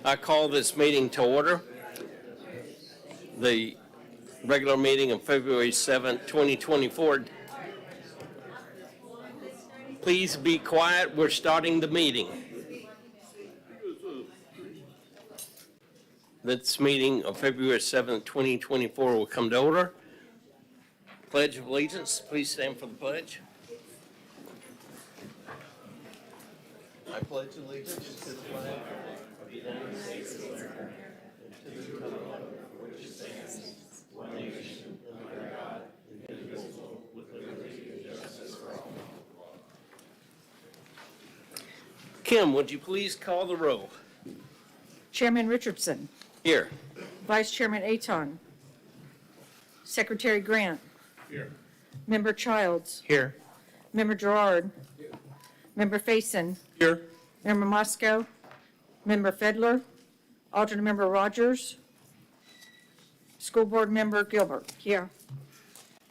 I call this meeting to order. The regular meeting of February 7th, 2024. Please be quiet. We're starting the meeting. This meeting of February 7th, 2024 will come to order. Pledge of Allegiance. Please stand for the pledge. I pledge allegiance to the flag of the United States of America and to the republic for which it stands, one nation, under God, indivisible, with liberty and justice for all. Kim, would you please call the roll? Chairman Richardson. Here. Vice Chairman Aton. Secretary Grant. Here. Member Childs. Here. Member Gerard. Here. Member Faison. Here. Member Moscow. Member Fedler. Alternate Member Rogers. School Board Member Gilbert. Here.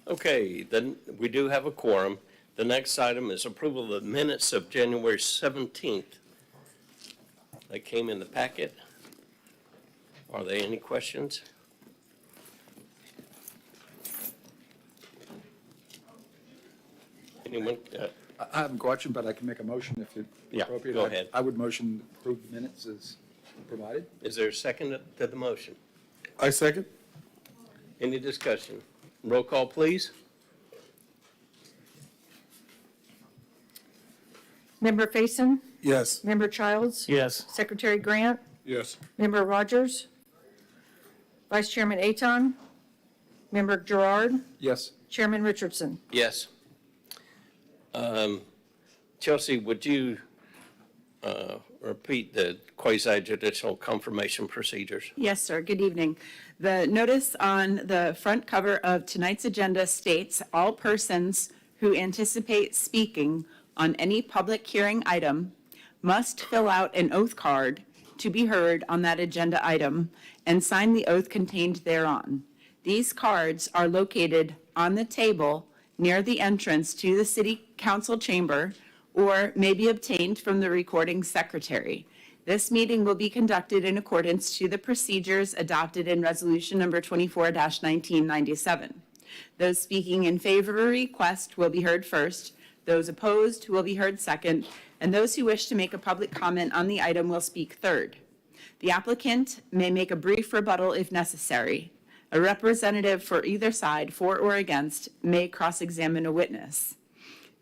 Okay, then we do have a quorum. The next item is approval of the minutes of January 17th. They came in the packet. Are there any questions? Anyone? I have a question, but I can make a motion if it's appropriate. Go ahead. I would motion to approve the minutes as provided. Is there a second to the motion? I second. Any discussion? Roll call, please. Member Faison. Yes. Member Childs. Yes. Secretary Grant. Yes. Member Rogers. Vice Chairman Aton. Member Gerard. Yes. Chairman Richardson. Yes. Chelsea, would you repeat the quasi-judicial confirmation procedures? Yes, sir. Good evening. The notice on the front cover of tonight's agenda states all persons who anticipate speaking on any public hearing item must fill out an oath card to be heard on that agenda item and sign the oath contained thereon. These cards are located on the table near the entrance to the City Council chamber or may be obtained from the recording secretary. This meeting will be conducted in accordance to the procedures adopted in Resolution Number 24-1997. Those speaking in favor of a request will be heard first, those opposed will be heard second, and those who wish to make a public comment on the item will speak third. The applicant may make a brief rebuttal if necessary. A representative for either side, for or against, may cross-examine a witness.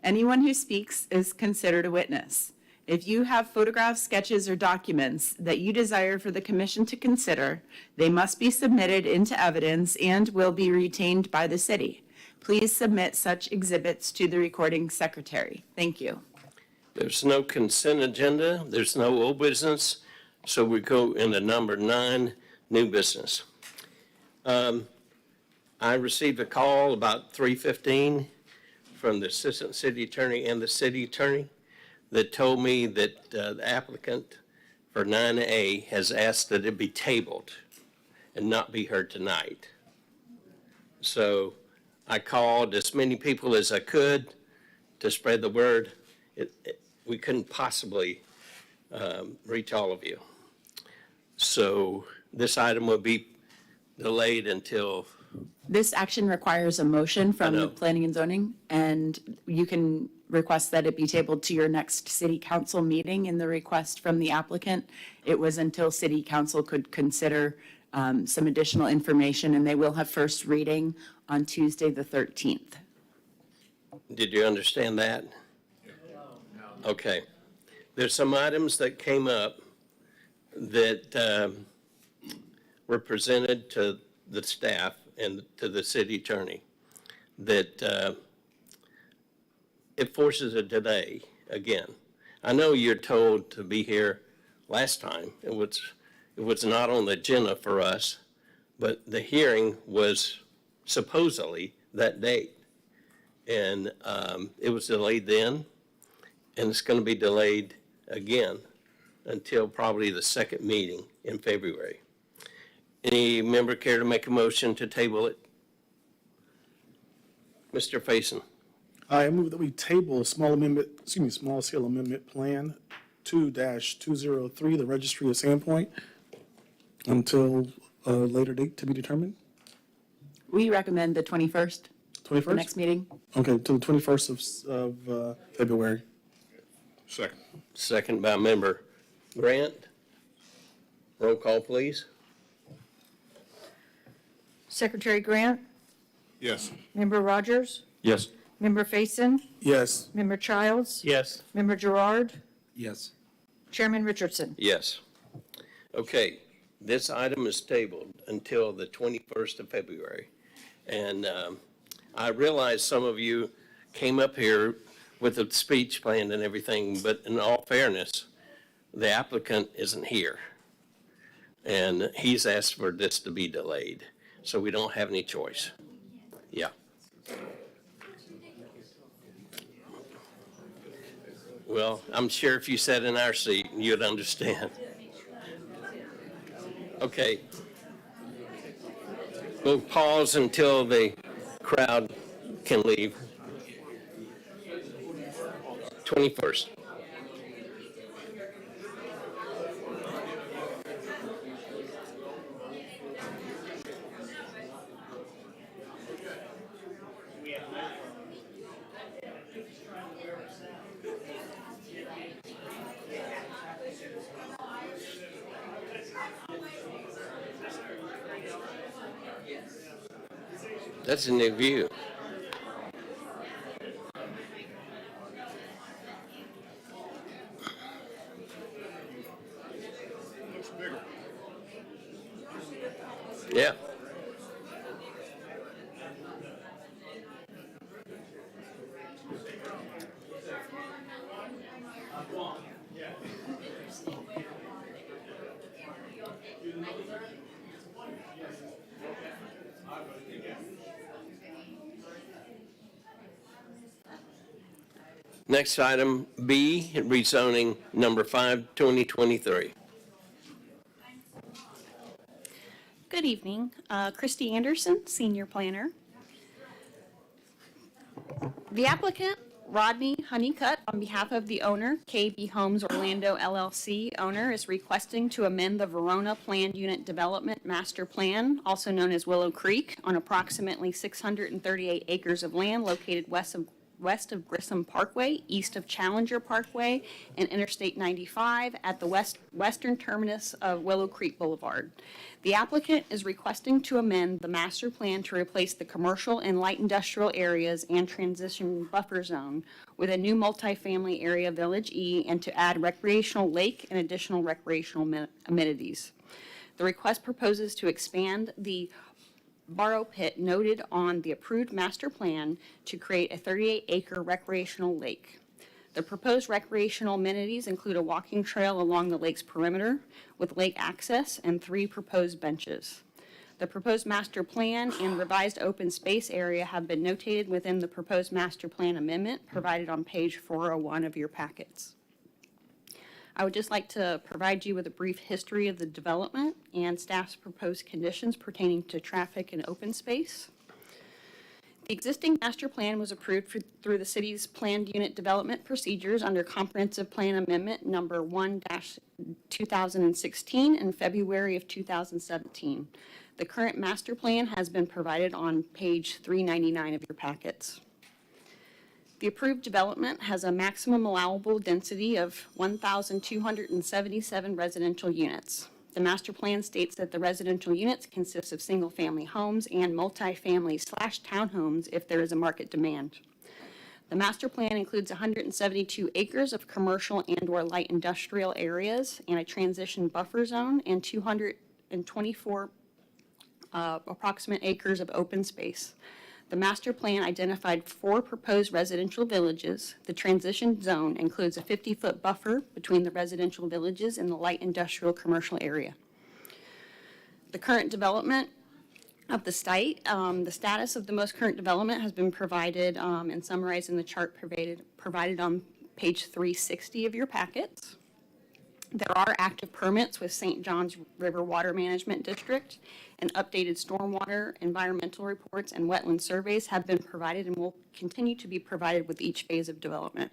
Anyone who speaks is considered a witness. If you have photographs, sketches, or documents that you desire for the commission to consider, they must be submitted into evidence and will be retained by the city. Please submit such exhibits to the recording secretary. Thank you. There's no consent agenda. There's no old business. So we go into number 9, new business. I received a call about 3:15 from the assistant city attorney and the city attorney that told me that the applicant for 9A has asked that it be tabled and not be heard tonight. So I called as many people as I could to spread the word. We couldn't possibly reach all of you. So this item will be delayed until... This action requires a motion from I the know. planning and zoning, and you can request that it be tabled to your next city council meeting. In the request from the applicant, it was until city council could consider some additional information, and they will have first reading on Tuesday, the 13th. Did you understand that? Okay. There's some items that came up that were presented to the staff and to the city attorney. that it forces a delay again. I know you're told to be here last time. It was not on the agenda for us, but the hearing was supposedly that date. And it was delayed then, and it's going to be delayed again until probably the second meeting in February. Any member care to make a motion to table it? Mr. Faison. I move that we table small scale amendment plan 2-203, the registry of Sandpoint, until a later date to be determined. We recommend the 21st, the 21st? next meeting. Okay, to the 21st of February. Second. Second by member Grant. Roll call, please. Secretary Grant, Yes. Member Rogers, Yes. Member Faison, Yes. Member Childs, Yes. Member Gerard, Yes. Chairman Richardson. Yes. Okay, this item is tabled until the 21st of February. And I realize some of you came up here with a speech planned and everything, but in all fairness, the applicant isn't here. And he's asked for this to be delayed, so we don't have any choice. Yeah. Well, I'm sure if you sat in our seat, you'd understand. Okay. We'll pause until the crowd can leave. 21st. That's a new view. Yeah. Next item, B, rezoning number 5, 2023. Good evening. Christy Anderson, Senior Planner. The applicant, Rodney Honeycutt, on behalf of the owner, KB Homes Orlando LLC owner, is requesting to amend the Verona Planned Unit Development Master Plan, also known as Willow Creek, on approximately 638 acres of land located west of Grissom Parkway, east of Challenger Parkway, and Interstate 95 at the western terminus of Willow Creek Boulevard. The applicant is requesting to amend the master plan to replace the commercial and light industrial areas and transition buffer zone with a new multifamily area, Village E, and to add recreational lake and additional recreational amenities. The request proposes to expand the borrow pit noted on the approved master plan to create a 38-acre recreational lake. The proposed recreational amenities include a walking trail along the lake's perimeter with lake access and 3 proposed benches. The proposed master plan and revised open space area have been notated within the proposed master plan amendment provided on page 401 of your packets. I would just like to provide you with a brief history of the development and staff's proposed conditions pertaining to traffic and open space. The existing master plan was approved through the city's planned unit development procedures under Comprehensive Plan Amendment number 1-2016 in February of 2017. The current master plan has been provided on page 399 of your packets. The approved development has a maximum allowable density of 1,277 residential units. The master plan states that the residential units consist of single-family homes and multifamily/townhomes if there is a market demand. The master plan includes 172 acres of commercial and/or light industrial areas and a transition buffer zone and 224 approximate acres of open space. The master plan identified 4 proposed residential villages. The transition zone includes a 50-foot buffer between the residential villages and the light industrial commercial area. The current development of the site, the status of the most current development has been provided and summarized in the chart provided on page 360 of your packets. There are active permits with St. Johns River Water Management District, and updated stormwater, environmental reports, and wetland surveys have been provided and will continue to be provided with each phase of development.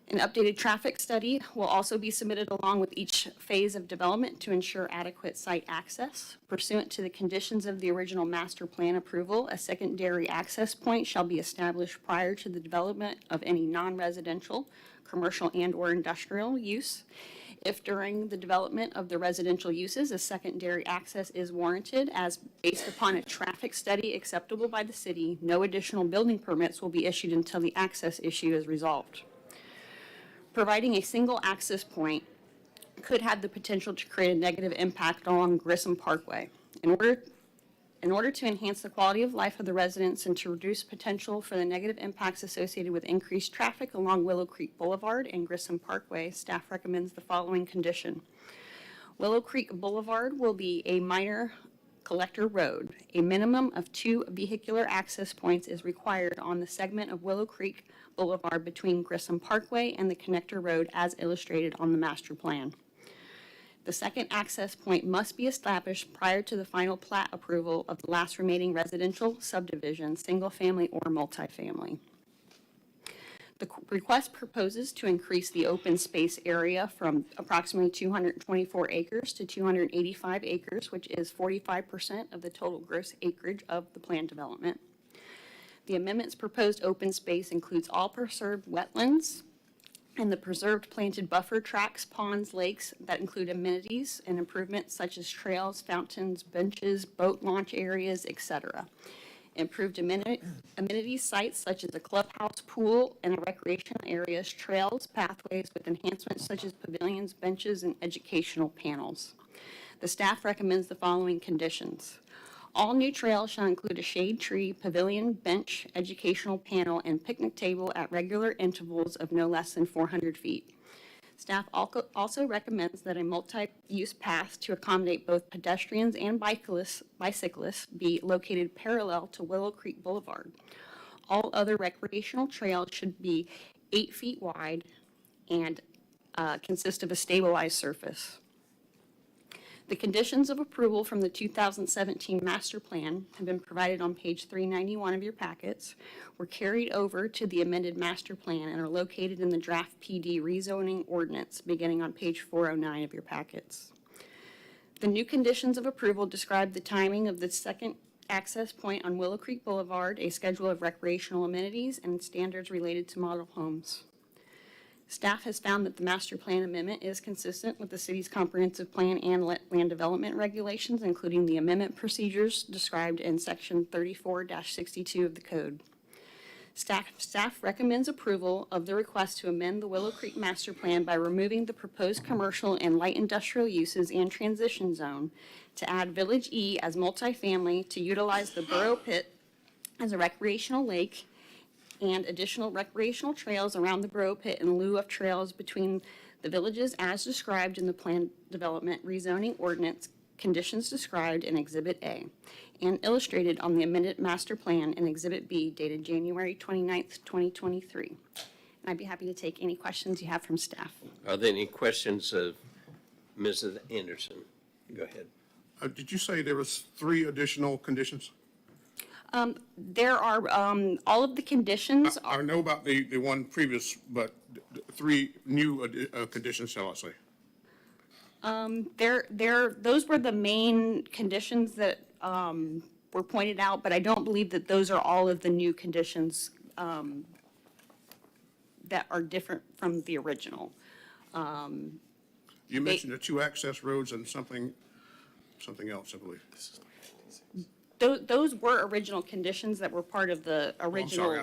An updated traffic study will also be submitted along with each phase of development to ensure adequate site access. Pursuant to the conditions of the original master plan approval, a secondary access point shall be established prior to the development of any non-residential, commercial, and/or industrial use. If during the development of the residential uses, a secondary access is warranted as based upon a traffic study acceptable by the city, no additional building permits will be issued until the access issue is resolved. Providing a single access point could have the potential to create a negative impact along Grissom Parkway. In order to enhance the quality of life of the residents and to reduce potential for the negative impacts associated with increased traffic along Willow Creek Boulevard and Grissom Parkway, staff recommends the following condition. Willow Creek Boulevard will be a minor collector road. A minimum of 2 vehicular access points is required on the segment of Willow Creek Boulevard between Grissom Parkway and the connector road as illustrated on the master plan. The second access point must be established prior to the final plat approval of the last remaining residential subdivision, single-family or multifamily. The request proposes to increase the open space area from approximately 224 acres to 285 acres, which is 45% of the total gross acreage of the planned development. The amendment's proposed open space includes all preserved wetlands and the preserved planted buffer tracts, ponds, lakes that include amenities and improvements such as trails, fountains, benches, boat launch areas, etc. Improved amenity sites such as a clubhouse, pool, and recreational areas, trails, pathways with enhancements such as pavilions, benches, and educational panels. The staff recommends the following conditions. All new trails shall include a shade tree, pavilion, bench, educational panel, and picnic table at regular intervals of no less than 400 feet. Staff also recommends that a multi-use path to accommodate both pedestrians and bicyclists be located parallel to Willow Creek Boulevard. All other recreational trails should be 8 feet wide and consist of a stabilized surface. The conditions of approval from the 2017 master plan have been provided on page 391 of your packets, were carried over to the amended master plan and are located in the draft PD rezoning ordinance beginning on page 409 of your packets. The new conditions of approval describe the timing of the second access point on Willow Creek Boulevard, a schedule of recreational amenities, and standards related to model homes. Staff has found that the master plan amendment is consistent with the city's comprehensive plan and land development regulations, including the amendment procedures described in section 34-62 of the code. Staff recommends approval of the request to amend the Willow Creek master plan by removing the proposed commercial and light industrial uses and transition zone to add Village E as multifamily to utilize the Burrow Pit as a recreational lake and additional recreational trails around the Burrow Pit in lieu of trails between the villages as described in the planned development rezoning ordinance conditions described in Exhibit A and illustrated on the amended master plan in Exhibit B dated January 29th, 2023. And I'd be happy to take any questions you have from staff. Are there any questions of Mrs. Anderson? Go ahead. Did you say there was 3 additional conditions? There are, all of the conditions, I know about the one previous, but 3 new conditions, shall I say? those were the main conditions that were pointed out, but I don't believe that those are all of the new conditions that are different from the original. You mentioned the 2 access roads and something else, I believe. Those were original conditions that were part of the original. sorry,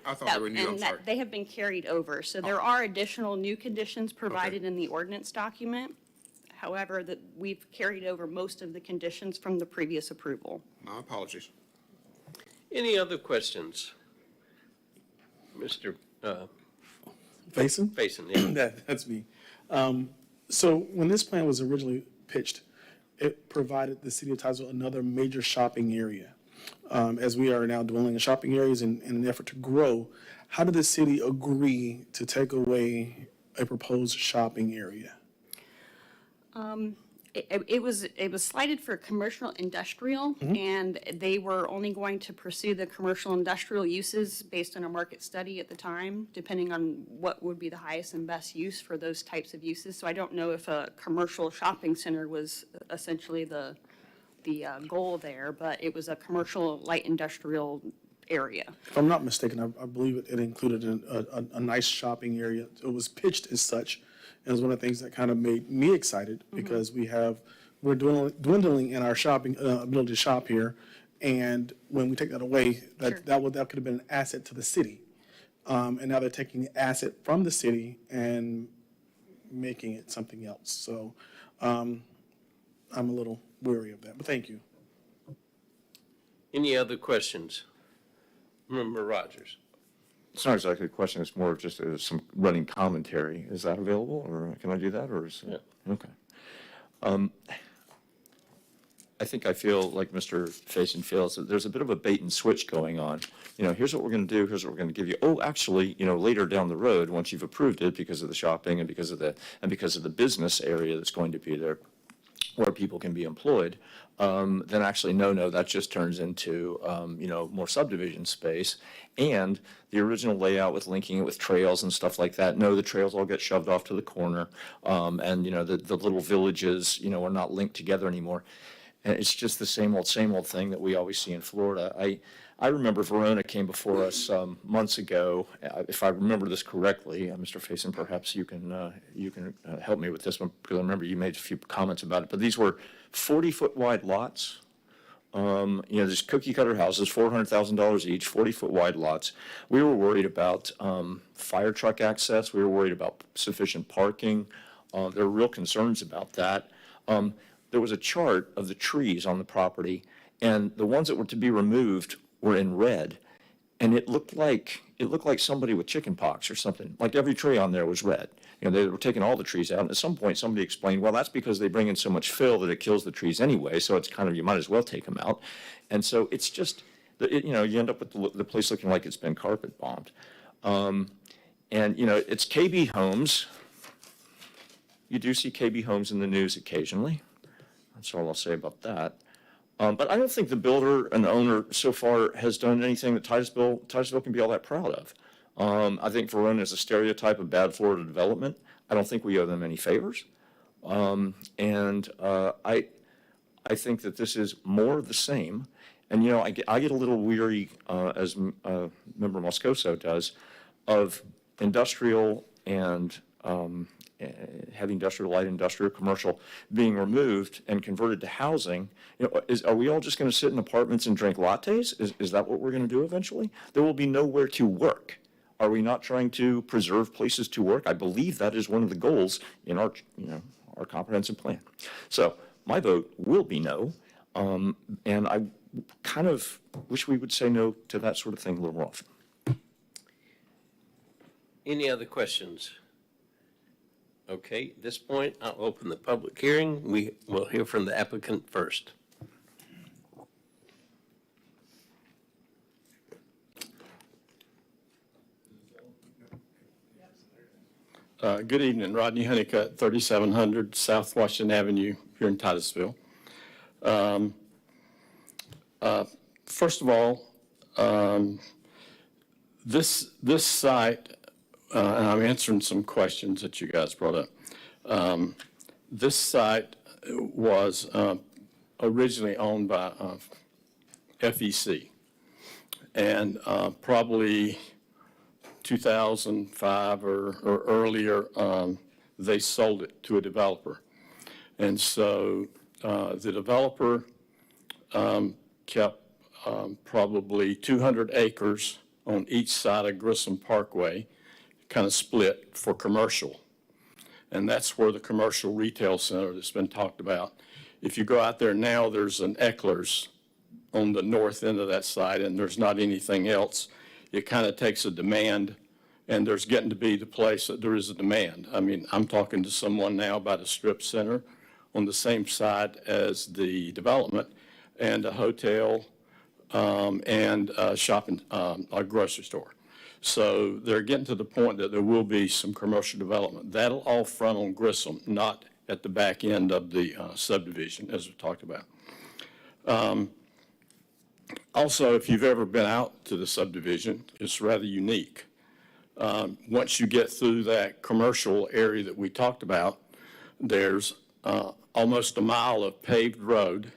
I thought they were new, I'm sorry. They have been carried over. So there are additional new conditions provided in the ordinance document. However, that we've carried over most of the conditions from the previous approval. My apologies. Any other questions? Mr. Faison? Faison, yeah. That's me. So when this plan was originally pitched, it provided the city of Titusville another major shopping area. As we are now dwelling in shopping areas in an effort to grow, how did the city agree to take away a proposed shopping area? It was slated for commercial industrial, and they were only going to pursue the commercial industrial uses based on a market study at the time, depending on what would be the highest and best use for those types of uses. So I don't know if a commercial shopping center was essentially the goal there, but it was a commercial light industrial area. If I'm not mistaken, I believe it included a nice shopping area. It was pitched as such. It was one of the things that kind of made me excited because we're dwindling in our shopping ability to shop here, and when we take that away, that could have been an asset to the city, and now they're taking the asset from the city and making it something else. So I'm a little weary of that, but thank you. Any other questions? Member Rogers. It's not exactly a question, it's more of just some running commentary. Is that available, or can I do that, or is? Yeah. Okay. I think I feel like Mr. Faison feels that there's a bit of a bait and switch going on. Here's what we're going to do, here's what we're going to give you. Oh, actually, later down the road, once you've approved it because of the shopping and because of the business area that's going to be there, where people can be employed, then actually, no, that just turns into, more subdivision space. And the original layout with linking it with trails and stuff like that, no, the trails all get shoved off to the corner. And, the little villages, are not linked together anymore. And it's just the same old thing that we always see in Florida. I remember Verona came before us months ago. If I remember this correctly, Mr. Faison, perhaps you can help me with this one, because I remember you made a few comments about it. But these were 40-foot wide lots. There's cookie cutter houses, $400,000 each, 40-foot wide lots. We were worried about fire truck access. We were worried about sufficient parking. There were real concerns about that. There was a chart of the trees on the property, and the ones that were to be removed were in red, and it looked like somebody with chicken pox or something. Like every tree on there was red. They were taking all the trees out, and at some point somebody explained, well, that's because they bring in so much fill that it kills the trees anyway, so it's kind of, you might as well take them out. And so it's just, you end up with the place looking like it's been carpet bombed. And, it's KB Homes. You do see KB Homes in the news occasionally. That's all I'll say about that. But I don't think the builder and the owner so far has done anything that Titusville can be all that proud of. I think Verona is a stereotype of bad Florida development. I don't think we owe them any favors. I think that this is more of the same. And, I get a little weary, as Member Moscoso does, of industrial and heavy industrial, light industrial, commercial being removed and converted to housing. Are we all just going to sit in apartments and drink lattes? Is that what we're going to do eventually? There will be nowhere to work. Are we not trying to preserve places to work? I believe that is one of the goals in our comprehensive plan. So my vote will be no, and I kind of wish we would say no to that sort of thing a little more often. Any other questions? Okay, at this point, I'll open the public hearing. We will hear from the applicant first. Good evening, Rodney Honeycutt, 3700 South Washington Avenue here in Titusville. First of all, this site, and I'm answering some questions that you guys brought up. This site was originally owned by FEC, and probably 2005 or earlier, they sold it to a developer. And so the developer kept probably 200 acres on each side of Grissom Parkway, kind of split for commercial. And that's where the commercial retail center that's been talked about. If you go out there now, there's an Eckler's on the north end of that site, and there's not anything else, it kind of takes a demand, and there's getting to be the place that there is a demand. I mean, I'm talking to someone now about a strip center on the same side as the development, and a hotel, and a shopping, a grocery store. So they're getting to the point that there will be some commercial development. That'll all front on Grissom, not at the back end of the subdivision, as we talked about. Also, if you've ever been out to the subdivision, it's rather unique. Once you get through that commercial area that we talked about, there's almost a mile of paved road.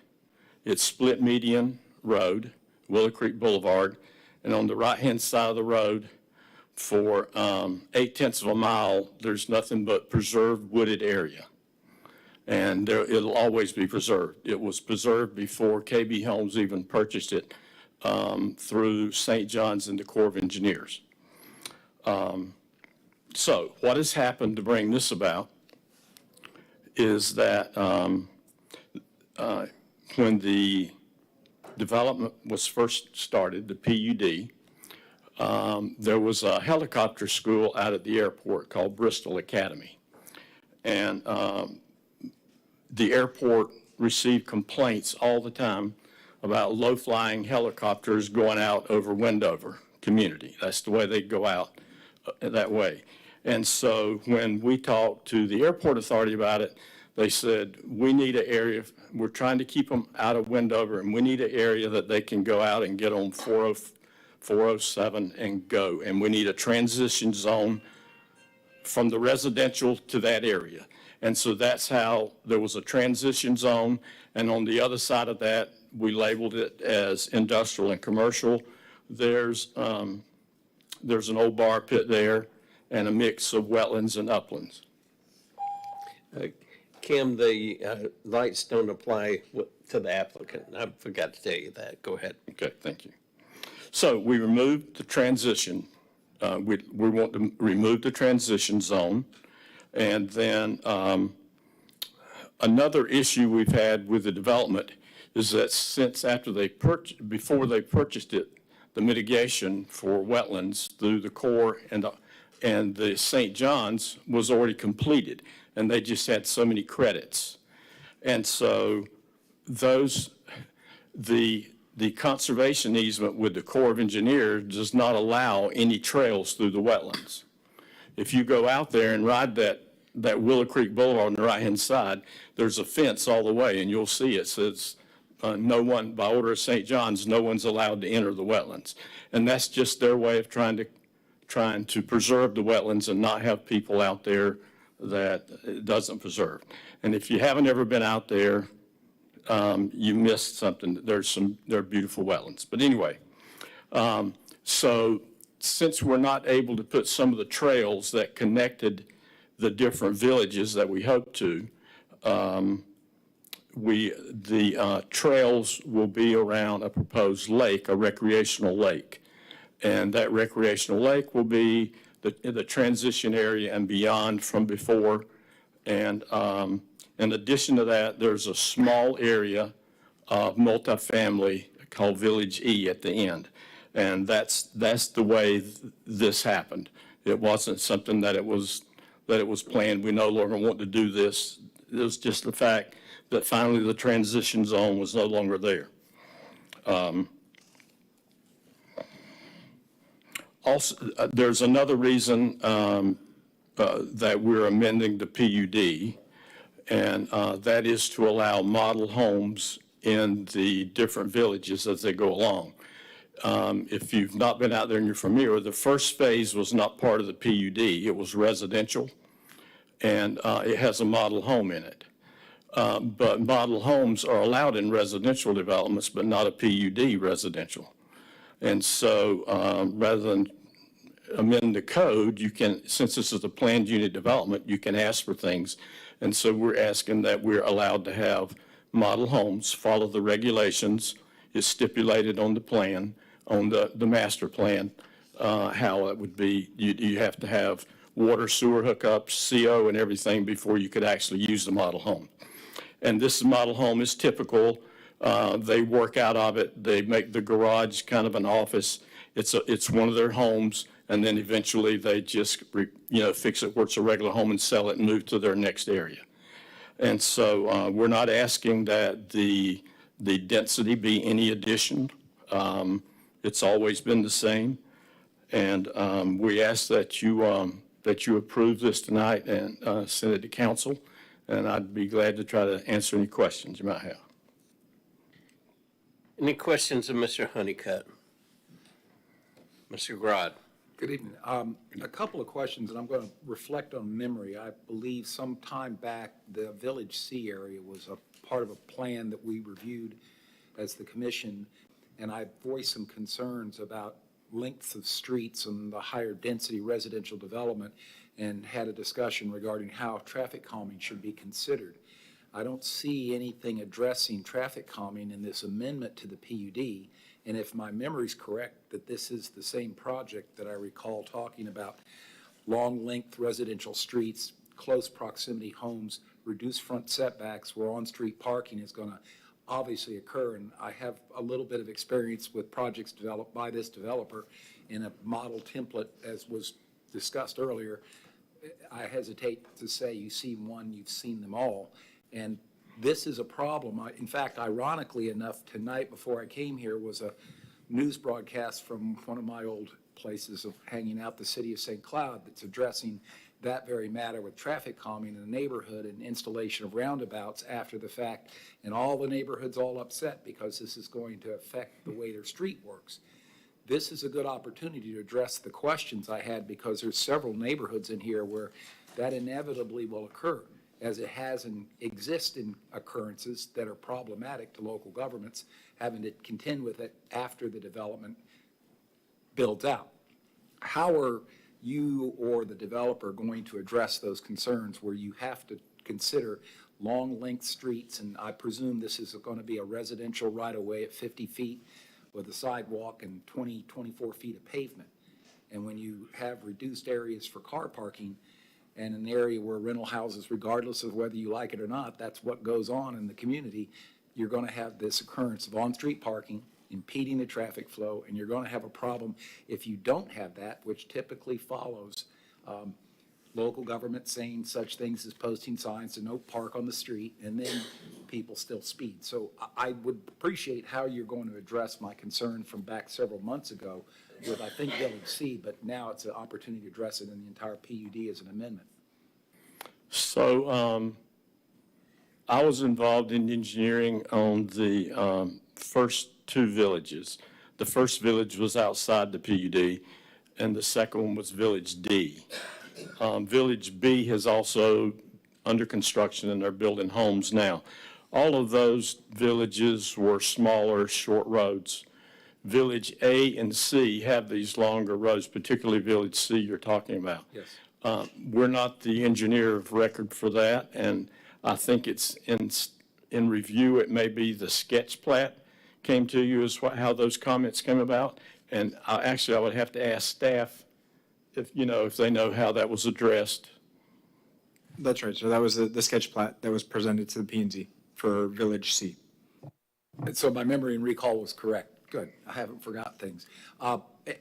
It's split median road, Willow Creek Boulevard, and on the right-hand side of the road, for 8/10 of a mile, there's nothing but preserved wooded area. And it'll always be preserved. It was preserved before KB Homes even purchased it through St. John's and the Corps of Engineers. So what has happened to bring this about is that when the development was first started, the PUD, there was a helicopter school out at the airport called Bristol Academy. And the airport received complaints all the time about low-flying helicopters going out over Wendover community. That's the way they go out that way. And so when we talked to the airport authority about it, they said, we need an area, we're trying to keep them out of Wendover, and we need an area that they can go out and get on 407 and go. And we need a transition zone from the residential to that area. And so that's how there was a transition zone. And on the other side of that, we labeled it as industrial and commercial. There's an old bar pit there and a mix of wetlands and uplands. Kim, the lights don't apply to the applicant. I forgot to tell you that. Go ahead. Okay, thank you. So we removed the transition. We want to remove the transition zone. And then another issue we've had with the development is that since before they purchased it, the mitigation for wetlands through the Corps and the St. John's was already completed, and they just had so many credits. And so the conservation easement with the Corps of Engineers does not allow any trails through the wetlands. If you go out there and ride that Willow Creek Boulevard on the right-hand side, there's a fence all the way, and you'll see it says, no one, by order of St. John's, no one's allowed to enter the wetlands. And that's just their way of trying to preserve the wetlands and not have people out there that it doesn't preserve. And if you haven't ever been out there, you missed something. They're beautiful wetlands. But anyway, so since we're not able to put some of the trails that connected the different villages that we hope to, the trails will be around a proposed lake, a recreational lake. And that recreational lake will be the transition area and beyond from before. And in addition to that, there's a small area of multifamily called Village E at the end. And that's the way this happened. It wasn't something that it was planned. We no longer want to do this. It was just the fact that finally the transition zone was no longer there. Also, there's another reason that we're amending the PUD, and that is to allow model homes in the different villages as they go along. If you've not been out there and you're familiar, the first phase was not part of the PUD. It was residential, and it has a model home in it. But model homes are allowed in residential developments, but not a PUD residential. And so rather than amend the code, you can, since this is a planned unit development, you can ask for things. And so we're asking that we're allowed to have model homes, follow the regulations. It's stipulated on the plan, on the master plan, how it would be. You have to have water, sewer hookups, CO, and everything before you could actually use the model home. And this model home is typical They work out of it. They make the garage kind of an office. It's one of their homes, and then eventually they just, fix it where it's a regular home and sell it and move to their next area. And so we're not asking that the density be any addition. It's always been the same. And we ask that you approve this tonight and send it to council. And I'd be glad to try to answer any questions you might have. Any questions of Mr. Honeycutt? Mr. Grodd? Good evening. A couple of questions, and I'm going to reflect on memory. I believe some time back, the Village C area was a part of a plan that we reviewed as the commission, and I voiced some concerns about lengths of streets and the higher density residential development, and had a discussion regarding how traffic calming should be considered. I don't see anything addressing traffic calming in this amendment to the PUD. And if my memory's correct, that this is the same project that I recall talking about, long-length residential streets, close proximity homes, reduced front setbacks where on-street parking is going to obviously occur. And I have a little bit of experience with projects developed by this developer in a model template, as was discussed earlier. I hesitate to say you see one, you've seen them all. And this is a problem. In fact, ironically enough, tonight before I came here was a news broadcast from one of my old places of hanging out, the city of St. Cloud, that's addressing that very matter with traffic calming in the neighborhood and installation of roundabouts after the fact. And all the neighborhood's all upset because this is going to affect the way their street works. This is a good opportunity to address the questions I had, because there's several neighborhoods in here where that inevitably will occur, as it has and exists in occurrences that are problematic to local governments, having to contend with it after the development builds out. How are you or the developer going to address those concerns where you have to consider long length streets? And I presume this is going to be a residential right-of-way at 50 feet with a sidewalk and 24 feet of pavement. And when you have reduced areas for car parking, and an area where rental houses, regardless of whether you like it or not, that's what goes on in the community, you're going to have this occurrence of on-street parking, impeding the traffic flow, and you're going to have a problem if you don't have that, which typically follows local government saying such things as posting signs to no park on the street, and then people still speed. So I would appreciate how you're going to address my concern from back several months ago with, I think, Village C, but now it's an opportunity to address it in the entire PUD as an amendment. So I was involved in engineering on the first two villages. The first village was outside the PUD, and the second one was Village D. Village B is also under construction, and they're building homes now. All of those villages were smaller, short roads. Village A and C have these longer roads, particularly Village C you're talking about. Yes. We're not the engineer of record for that, and I think it's in review. It may be the sketch plat came to you as how those comments came about, and I would have to ask staff if they know how that was addressed. That's right. So that was the sketch plat that was presented to the P&Z for Village C. And so my memory and recall was correct. Good. I haven't forgot things.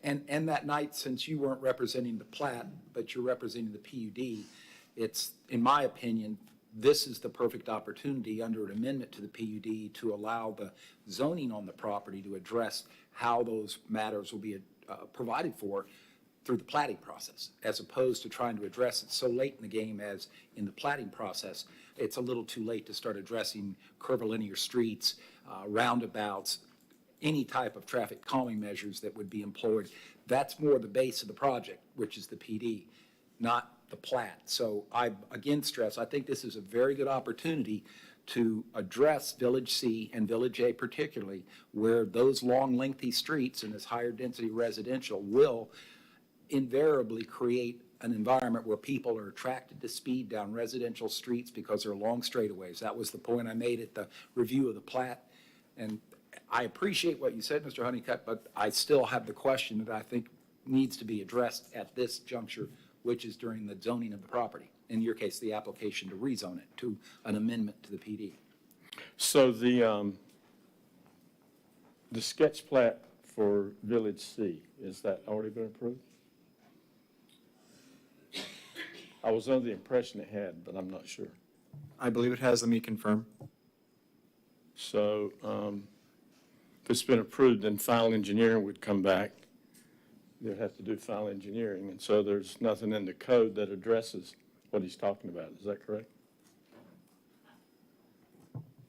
And that night, since you weren't representing the plat, but you're representing the PUD, it's, in my opinion, this is the perfect opportunity under an amendment to the PUD to allow the zoning on the property to address how those matters will be provided for through the platting process, as opposed to trying to address it so late in the game as in the platting process. It's a little too late to start addressing curvilinear streets, roundabouts, any type of traffic calming measures that would be employed. That's more the base of the project, which is the PD, not the plat. So I, again, stress, I think this is a very good opportunity to address Village C and Village A particularly, where those long, lengthy streets and this higher density residential will invariably create an environment where people are attracted to speed down residential streets because they're long straightaways. That was the point I made at the review of the plat. And I appreciate what you said, Mr. Honeycutt, but I still have the question that I think needs to be addressed at this juncture, which is during the zoning of the property. In your case, the application to rezone it to an amendment to the PD. So the The sketch plat for Village C, is that already been approved? I was under the impression it had, but I'm not sure. I believe it has, let me confirm. So if it's been approved, then final engineering would come back. They'd have to do final engineering, and so there's nothing in the code that addresses what he's talking about. Is that correct?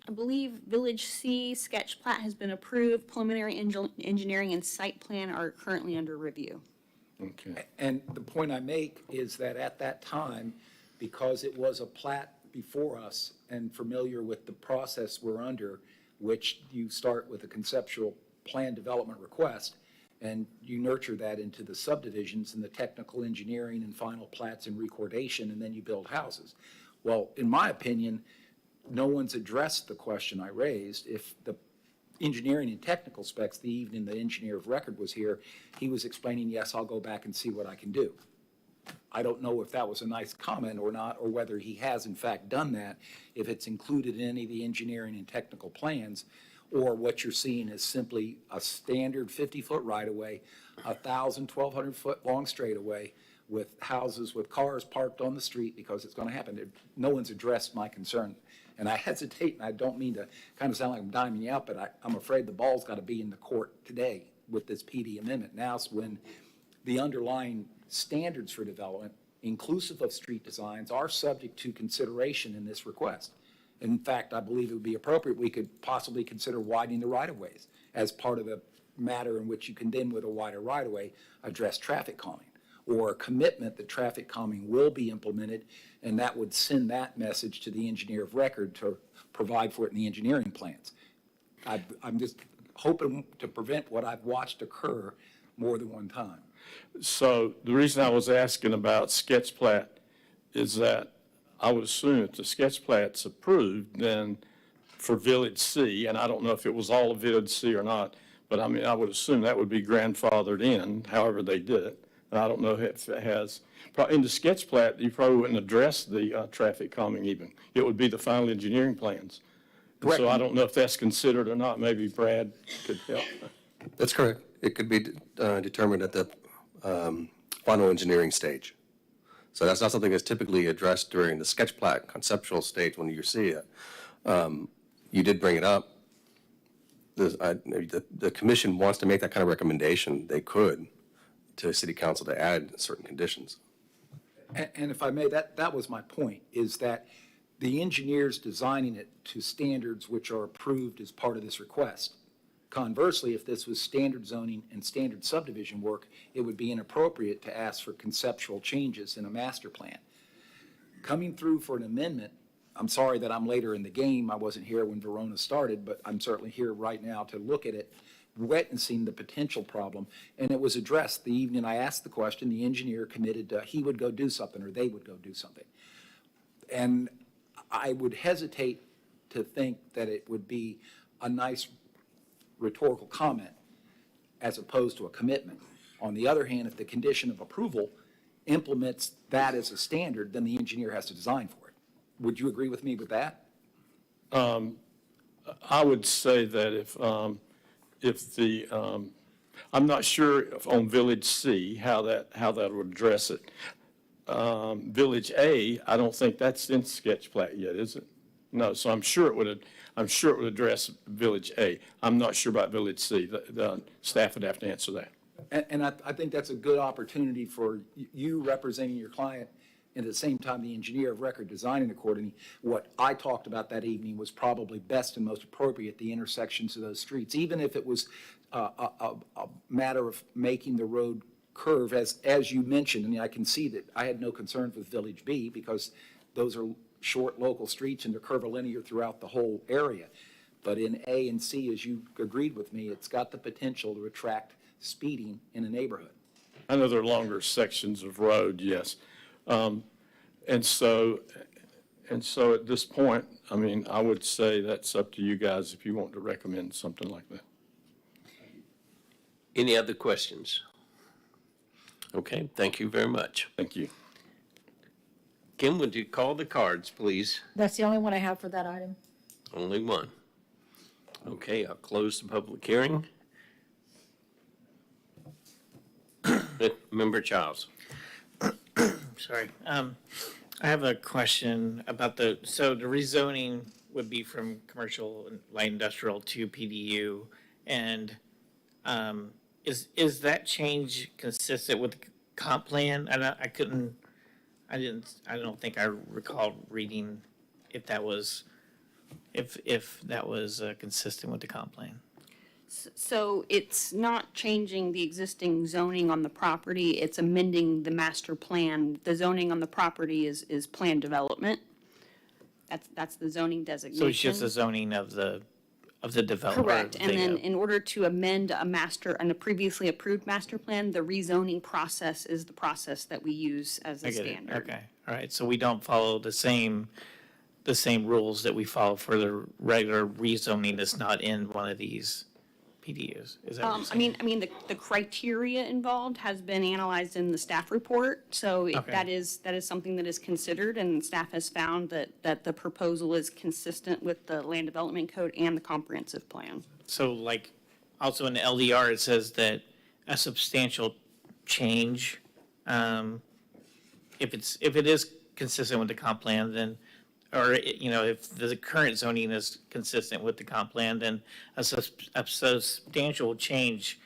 I believe Village C sketch plat has been approved. Preliminary engineering and site plan are currently under review. Okay. And the point I make is that at that time, because it was a plat before us and familiar with the process we're under, which you start with a conceptual plan development request, and you nurture that into the subdivisions and the technical engineering and final plats and recordation, and then you build houses. Well, in my opinion, no one's addressed the question I raised. If the engineering and technical specs, the evening the engineer of record was here, he was explaining, yes, I'll go back and see what I can do. I don't know if that was a nice comment or not, or whether he has in fact done that, if it's included in any of the engineering and technical plans, or what you're seeing is simply a standard 50-foot right-of-way, 1,200-foot long straightaway with houses with cars parked on the street because it's going to happen. No one's addressed my concern. And I hesitate, and I don't mean to kind of sound like I'm diming you out, but I'm afraid the ball's got to be in the court today with this PD amendment. Now's when the underlying standards for development, inclusive of street designs, are subject to consideration in this request. In fact, I believe it would be appropriate, we could possibly consider widening the right-of-ways as part of the matter in which you can then, with a wider right-of-way, address traffic calming, or a commitment that traffic calming will be implemented, and that would send that message to the engineer of record to provide for it in the engineering plans. I'm just hoping to prevent what I've watched occur more than one time. So the reason I was asking about sketch plat is that I would assume if the sketch plat's approved, then for Village C, and I don't know if it was all of Village C or not, but I mean, I would assume that would be grandfathered in, however they did it. And I don't know if it has, in the sketch plat, you probably wouldn't address the traffic calming even. It would be the final engineering plans. And so I don't know if that's considered or not. Maybe Brad could help. That's correct. It could be determined at the final engineering stage. So that's not something that's typically addressed during the sketch plat conceptual stage when you see it. You did bring it up. The commission wants to make that kind of recommendation. They could to city council to add certain conditions. And if I may, that was my point, is that the engineers designing it to standards which are approved as part of this request. Conversely, if this was standard zoning and standard subdivision work, it would be inappropriate to ask for conceptual changes in a master plan. Coming through for an amendment, I'm sorry that I'm later in the game. I wasn't here when Verona started, but I'm certainly here right now to look at it, witnessing the potential problem. And it was addressed the evening I asked the question. The engineer committed he would go do something, or they would go do something. And I would hesitate to think that it would be a nice rhetorical comment as opposed to a commitment. On the other hand, if the condition of approval implements that as a standard, then the engineer has to design for it. Would you agree with me with that? I would say that if the, I'm not sure if on Village C, how that would address it. Village A, I don't think that's in sketch plat yet, is it? No, so I'm sure it would address Village A. I'm not sure about Village C. The staff would have to answer that. And I think that's a good opportunity for you representing your client, and at the same time, the engineer of record designing accordingly. What I talked about that evening was probably best and most appropriate, the intersections of those streets, even if it was a matter of making the road curve, as you mentioned. I mean, I can see that I had no concerns with Village B because those are short local streets and they're curvilinear throughout the whole area. But in A and C, as you agreed with me, it's got the potential to attract speeding in a neighborhood. I know there are longer sections of road, yes. And so at this point, I mean, I would say that's up to you guys if you want to recommend something like that. Any other questions? Okay, thank you very much. Thank you. Kim, would you call the cards, please? That's the only one I have for that item. Only one. Okay, I'll close the public hearing. Member Childs. Sorry. I have a question about so the rezoning would be from commercial and light industrial to PDU. And is that change consistent with the comp plan? I don't think I recalled reading if that was consistent with the comp plan. So it's not changing the existing zoning on the property, it's amending the master plan. The zoning on the property is planned development. That's the zoning designation. So it's just the zoning of the developer. Correct, and then in order to amend a previously approved master plan, the rezoning process is the process that we use as I a get it. standard. Okay, all right, so we don't follow the same rules that we follow for the regular rezoning that's not in one of these PDUs, is that what you're saying? I mean, the criteria involved has been analyzed in the staff report, so Okay. that is something that is considered, and staff has found that the proposal is consistent with the land development code and the comprehensive plan. So like, also in the LDR, it says that a substantial change, if it is consistent with the comp plan, then, or, if the current zoning is consistent with the comp plan, then a substantial change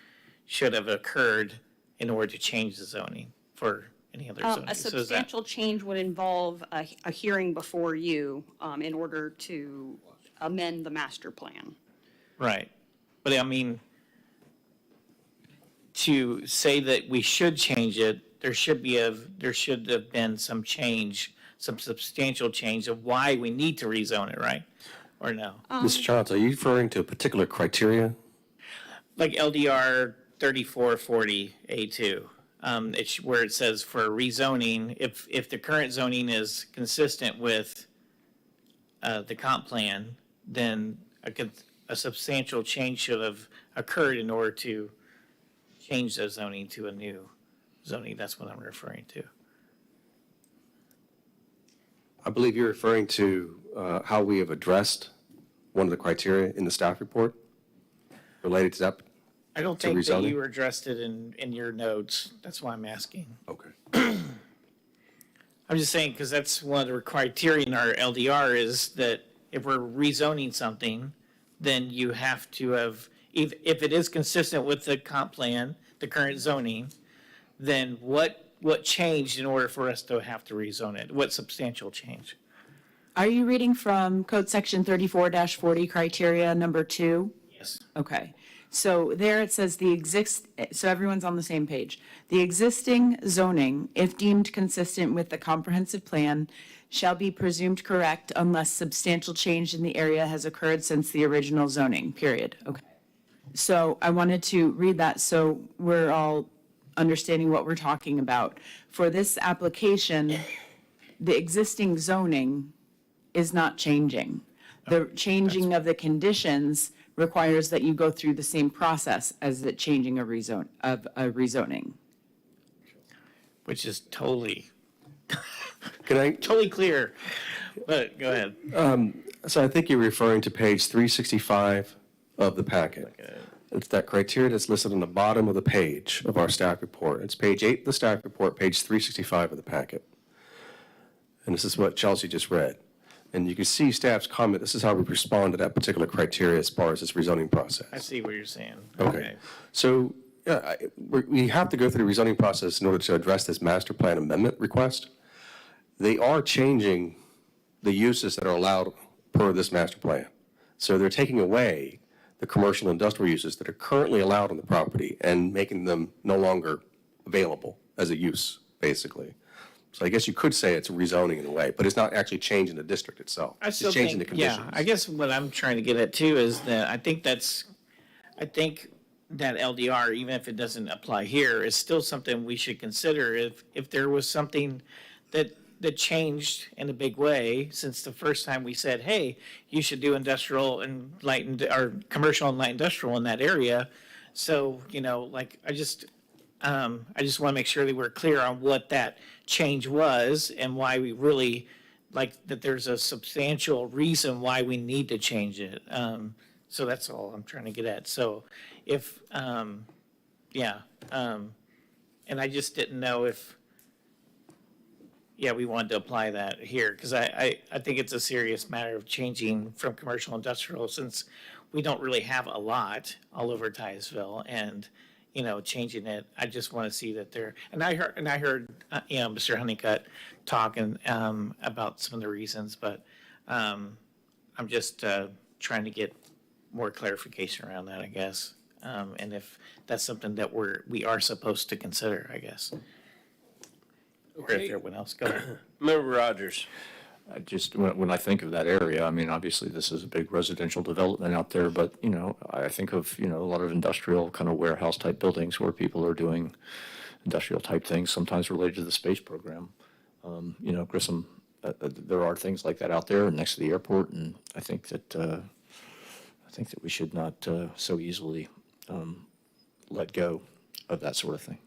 should have occurred in order to change the zoning for any other zoning. A So is that- substantial change would involve a hearing before you in order to amend the master plan. Right. But I mean, to say that we should change it, there should have been some change, some substantial change of why we need to rezone it, right? Or no? Mr. Childs, are you referring to a particular criteria? Like LDR 3440A2, it's where it says for rezoning, if the current zoning is consistent with the comp plan, then a substantial change should have occurred in order to change the zoning to a new zoning. That's what I'm referring to. I believe you're referring to how we have addressed one of the criteria in the staff report related to that. I don't To think that rezoning? you addressed it in your notes. That's why I'm asking. Okay. I'm just saying, because that's one of the criteria in our LDR is that if we're rezoning something, then you have to have, if it is consistent with the comp plan, the current zoning, then what changed in order for us to have to rezone it? What substantial change? Are you reading from Code Section 34-40 criteria number 2? Yes. Okay. So there it says so everyone's on the same page. The existing zoning, if deemed consistent with the comprehensive plan, shall be presumed correct unless substantial change in the area has occurred since the original zoning, period. Okay. So I wanted to read that so we're all understanding what we're talking about. For this application, the existing zoning is not changing. The changing of the conditions requires that you go through the same process as the changing of rezoning. Which is totally Can I, clear, but go ahead. so I think you're referring to page 365 of the packet. It's that criteria that's listed on the bottom of the page of our staff report. It's page 8 of the staff report, page 365 of the packet. And this is what Chelsea just read. And you can see staff's comment, this is how we respond to that particular criteria as far as this rezoning process. I see what you're saying. Okay. So, yeah, we have to go through the rezoning process in order to address this master plan amendment request. They are changing the uses that are allowed per this master plan. So they're taking away the commercial industrial uses that are currently allowed on the property and making them no longer available as a use, basically. So I guess you could say it's rezoning in a way, but it's not actually changing the district itself. I still It's changing the think, yeah, conditions. I guess what I'm trying to get at too is that I think that LDR, even if it doesn't apply here, is still something we should consider if there was something that changed in a big way since the first time we said, hey, you should do industrial and or commercial and light industrial in that area. So, I just want to make sure that we're clear on what that change was and why we really, that there's a substantial reason why we need to change it. So that's all I'm trying to get at. So if, and I just didn't know if, we wanted to apply that here, because I think it's a serious matter of changing from commercial industrial, since we don't really have a lot all over Titusville, and, changing it, I just want to see that there, and I heard, Mr. Honeycutt talking, about some of the reasons, but, I'm just, trying to get more clarification around that, I guess. And if that's something that we are supposed to consider, I guess. Or if everyone else, go ahead. Member Rogers. I just, when I think of that area, I mean, obviously this is a big residential development out there, but, I think of, a lot of industrial kind of warehouse type buildings where people are doing industrial type things, sometimes related to the space program. Grissom, there are things like that out there next to the airport, and I think that we should not so easily let go of that sort of thing.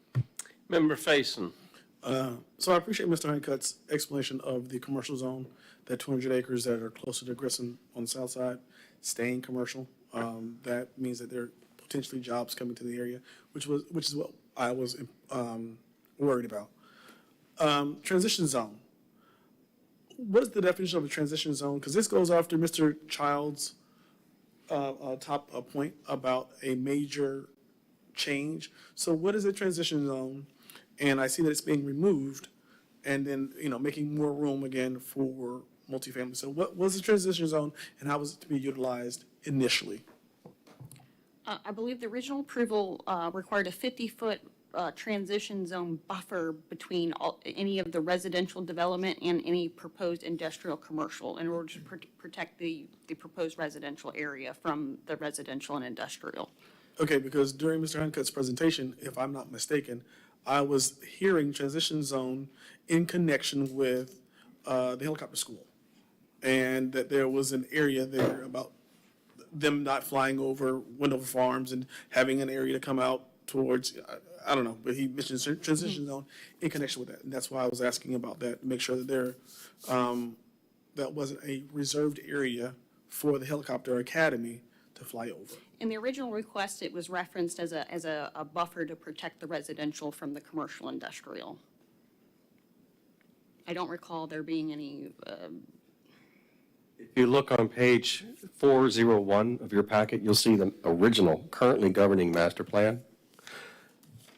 Member Faison. So I appreciate Mr. Honeycutt's explanation of the commercial zone, that 200 acres that are closer to Grissom on the south side, staying commercial. That means that there are potentially jobs coming to the area, which is what I was worried about. Transition zone. What is the definition of a transition zone? Because this goes after Mr. Child's top point about a major change. So what is a transition zone? And I see that it's being removed and then, making more room again for multifamily. So what was the transition zone and how was it to be utilized initially? I believe the original approval required a 50-foot transition zone buffer between any of the residential development and any proposed industrial commercial in order to protect the proposed residential area from the residential and industrial. Okay, because during Mr. Honeycutt's presentation, if I'm not mistaken, I was hearing transition zone in connection with the helicopter school. And that there was an area there about them not flying over Wendover Farms and having an area to come out towards, I don't know, but he mentioned transition zone in connection with that. And that's why I was asking about that, to make sure that that wasn't a reserved area for the helicopter academy to fly over. In the original request, it was referenced as a buffer to protect the residential from the commercial industrial. I don't recall there being any, If you look on page 401 of your packet, you'll see the original currently governing master plan.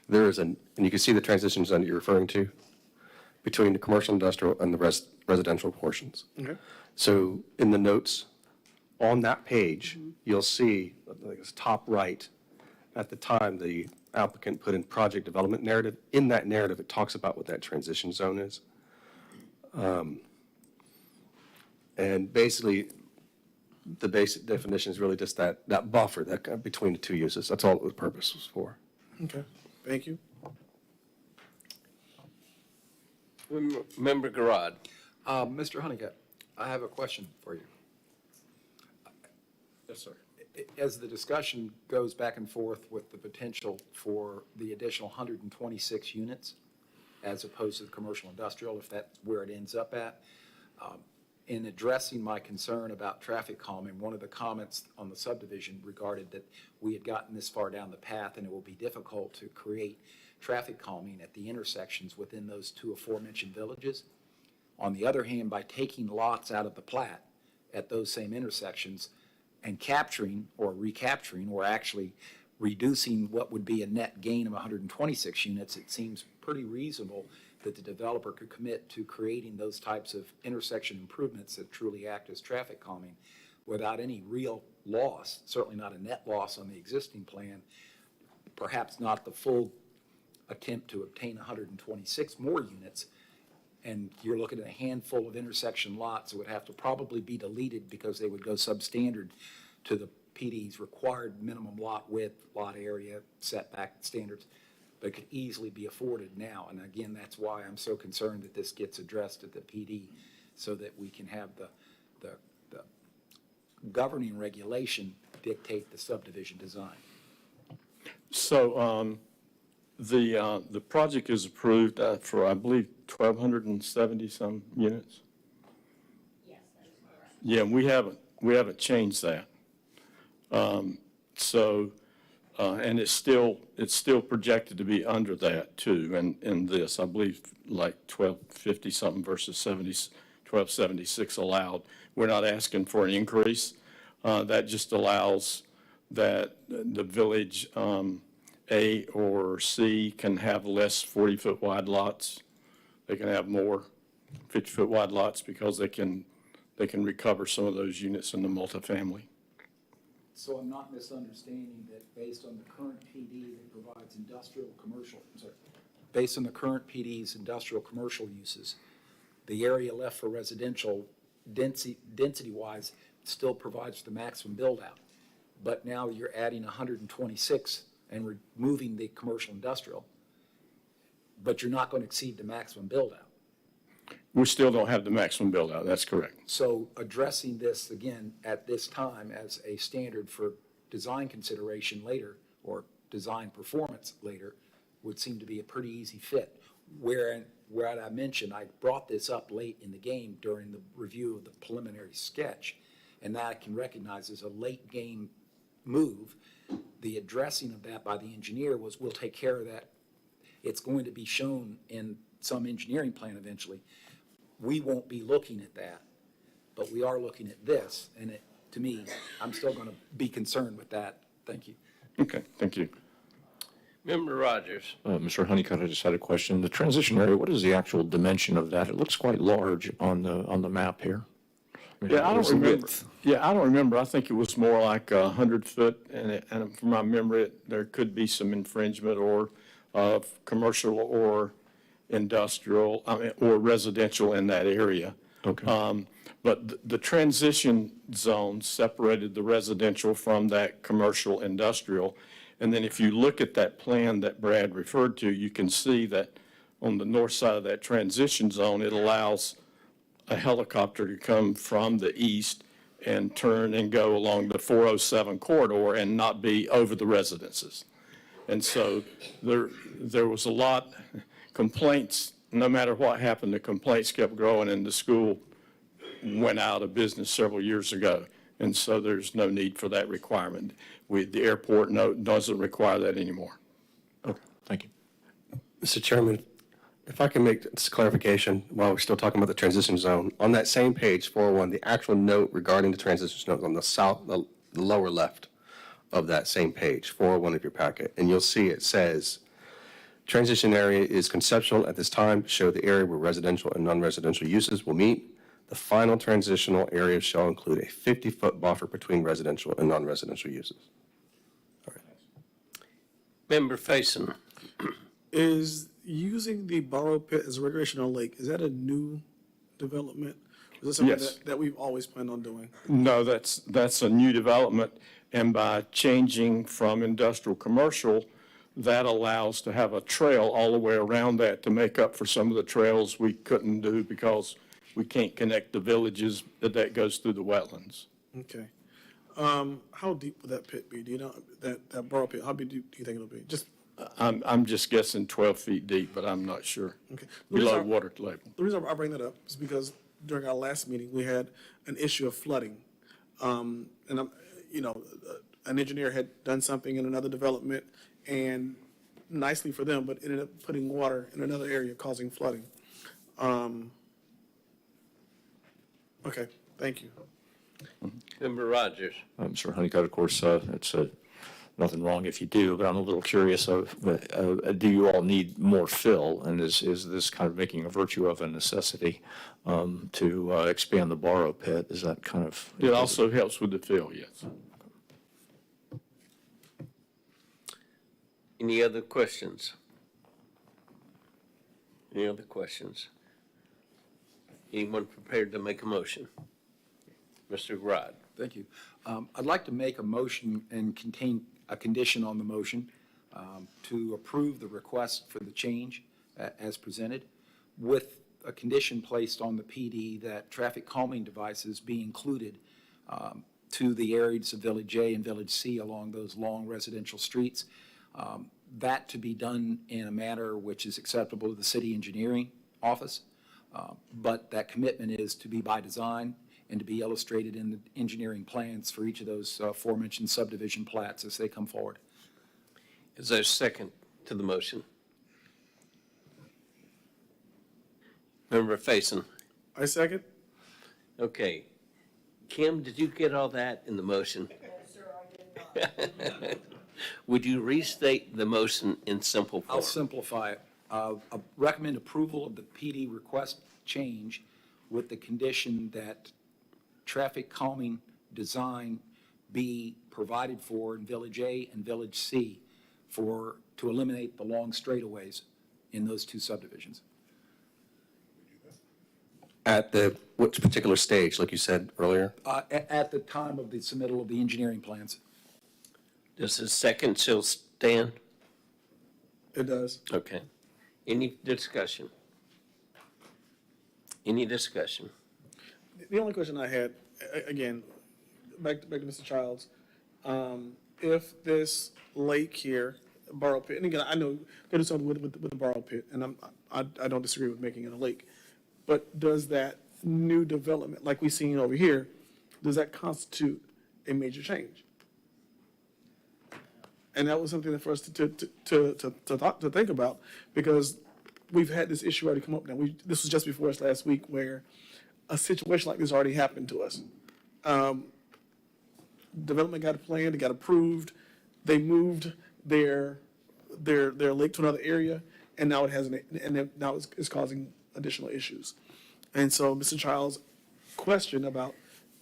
There is and you can see the transition zone that you're referring to between the commercial, industrial, and the residential portions. Okay. So in the notes on that page, you'll see, like it's top right, at the time the applicant put in project development narrative. In that narrative, it talks about what that transition zone is. And basically, the basic definition is really just that buffer that between the two uses. That's all the purpose was for. Okay, thank you. Member Garad. Mr. Honeycutt, I have a question for you. Yes, sir. As the discussion goes back and forth with the potential for the additional 126 units, as opposed to the commercial industrial, if that's where it ends up at, in addressing my concern about traffic calming, one of the comments on the subdivision regarded that we had gotten this far down the path and it will be difficult to create traffic calming at the intersections within those two aforementioned villages. On the other hand, by taking lots out of the plat at those same intersections and capturing or recapturing or actually reducing what would be a net gain of 126 units, it seems pretty reasonable that the developer could commit to creating those types of intersection improvements that truly act as traffic calming without any real loss, certainly not a net loss on the existing plan, perhaps not the full attempt to obtain 126 more units. And you're looking at a handful of intersection lots that would have to probably be deleted because they would go substandard to the PD's required minimum lot width, lot area, setback standards, but could easily be afforded now. And again, that's why I'm so concerned that this gets addressed at the PD so that we can have the governing regulation dictate the subdivision design. So the project is approved for, I believe, 1,270 some units? Yes, that's correct. Yeah, we haven't changed that. And it's still projected to be under that too, in this, I believe, like 1250 something versus 1276 allowed. We're not asking for an increase. That just allows that the village, A or C can have less 40-foot wide lots. They can have more 50-foot wide lots because they can recover some of those units in the multifamily. So I'm not misunderstanding that based on the current PD that provides industrial, commercial, I'm sorry, based on the current PD's industrial, commercial uses, the area left for residential density-wise still provides the maximum build-out. But now you're adding 126 and removing the commercial industrial, but you're not going to exceed the maximum build-out. We still don't have the maximum build-out, that's correct. So addressing this again at this time as a standard for design consideration later or design performance later would seem to be a pretty easy fit. Where I mentioned, I brought this up late in the game during the review of the preliminary sketch, and that I can recognize as a late game move. The addressing of that by the engineer was, we'll take care of that. It's going to be shown in some engineering plan eventually. We won't be looking at that, but we are looking at this, and to me, I'm still going to be concerned with that. Thank you. Okay, thank you. Member Rogers. Mr. Honeycutt, I just had a question. The transition area, what is the actual dimension of that? It looks quite large on the map here. Yeah, I What's don't the remember. width? Yeah, I don't remember. I think it was more like 100 foot, and from my memory, there could be some infringement or of commercial or industrial, or residential in that area. Okay. But the transition zone separated the residential from that commercial industrial. And then if you look at that plan that Brad referred to, you can see that on the north side of that transition zone, it allows a helicopter to come from the east and turn and go along the 407 corridor and not be over the residences. And so there was a lot complaints. No matter what happened, the complaints kept growing, and the school went out of business several years ago. And so there's no need for that requirement. The airport doesn't require that anymore. Okay, thank you. Mr. Chairman, if I can make this clarification while we're still talking about the transition zone. On that same page, 401, the actual note regarding the transition zone on the lower left of that same page, 401 of your packet, and you'll see it says, transition area is conceptual at this time to show the area where residential and non-residential uses will meet. The final transitional area shall include a 50-foot buffer between residential and non-residential uses. Member Faison. Is using the borrow pit as a recreational lake, is that a new development? Is this something Yes. that we've always planned on doing? No, that's a new development, and by changing from industrial commercial, that allows to have a trail all the way around that to make up for some of the trails we couldn't do because we can't connect the villages that goes through the wetlands. Okay. How deep would that pit be? Do you know, that borrow pit, how deep do you think it'll be? Just, I'm just guessing 12 feet deep, but I'm not sure. okay. Below water level. The reason I bring that up is because during our last meeting, we had an issue of flooding. And an engineer had done something in another development, and nicely for them, but ended up putting water in another area causing flooding. Okay, thank you. Member Rogers. Mr. Honeycutt, of course, it's nothing wrong if you do, but I'm a little curious of, do you all need more fill? And is this kind of making a virtue of a necessity to expand the borrow pit? Is that kind of? It also helps with the fill, yes. Any other questions? Any other questions? Anyone prepared to make a motion? Mr. Rod. Thank you. I'd like to make a motion and contain a condition on the motion to approve the request for the change as presented, with a condition placed on the PD that traffic calming devices be included to the areas of Village A and Village C along those long residential streets. That to be done in a manner which is acceptable to the city engineering office, but that commitment is to be by design and to be illustrated in the engineering plans for each of those aforementioned subdivision plats as they come forward. Is there a second to the motion? Member Faison? I second. Okay. Kim, did you get all that in the motion? Yes, sir, I did not. Would you restate the motion in simple form? I'll simplify it. Recommend approval of the PD request change with the condition that traffic calming design be provided for in Village A and Village C to eliminate the long straightaways in those two subdivisions. At which particular stage, like you said earlier? At the time of the submittal of the engineering plans. Does the second still stand? It does. Okay. Any discussion? Any discussion? The only question I had, again, back to Mr. Childs, if this lake here, borrow pit, and again, I know there's something with the borrow pit, and I don't disagree with making it a lake, but does that new development, like we've seen over here, does that constitute a major change? And that was something for us to think about, because we've had this issue already come up now. This was just before us last week, where a situation like this already happened to us. Development got planned, it got approved, they moved their lake to another area, and now now it's causing additional issues. And so Mr. Childs' question about,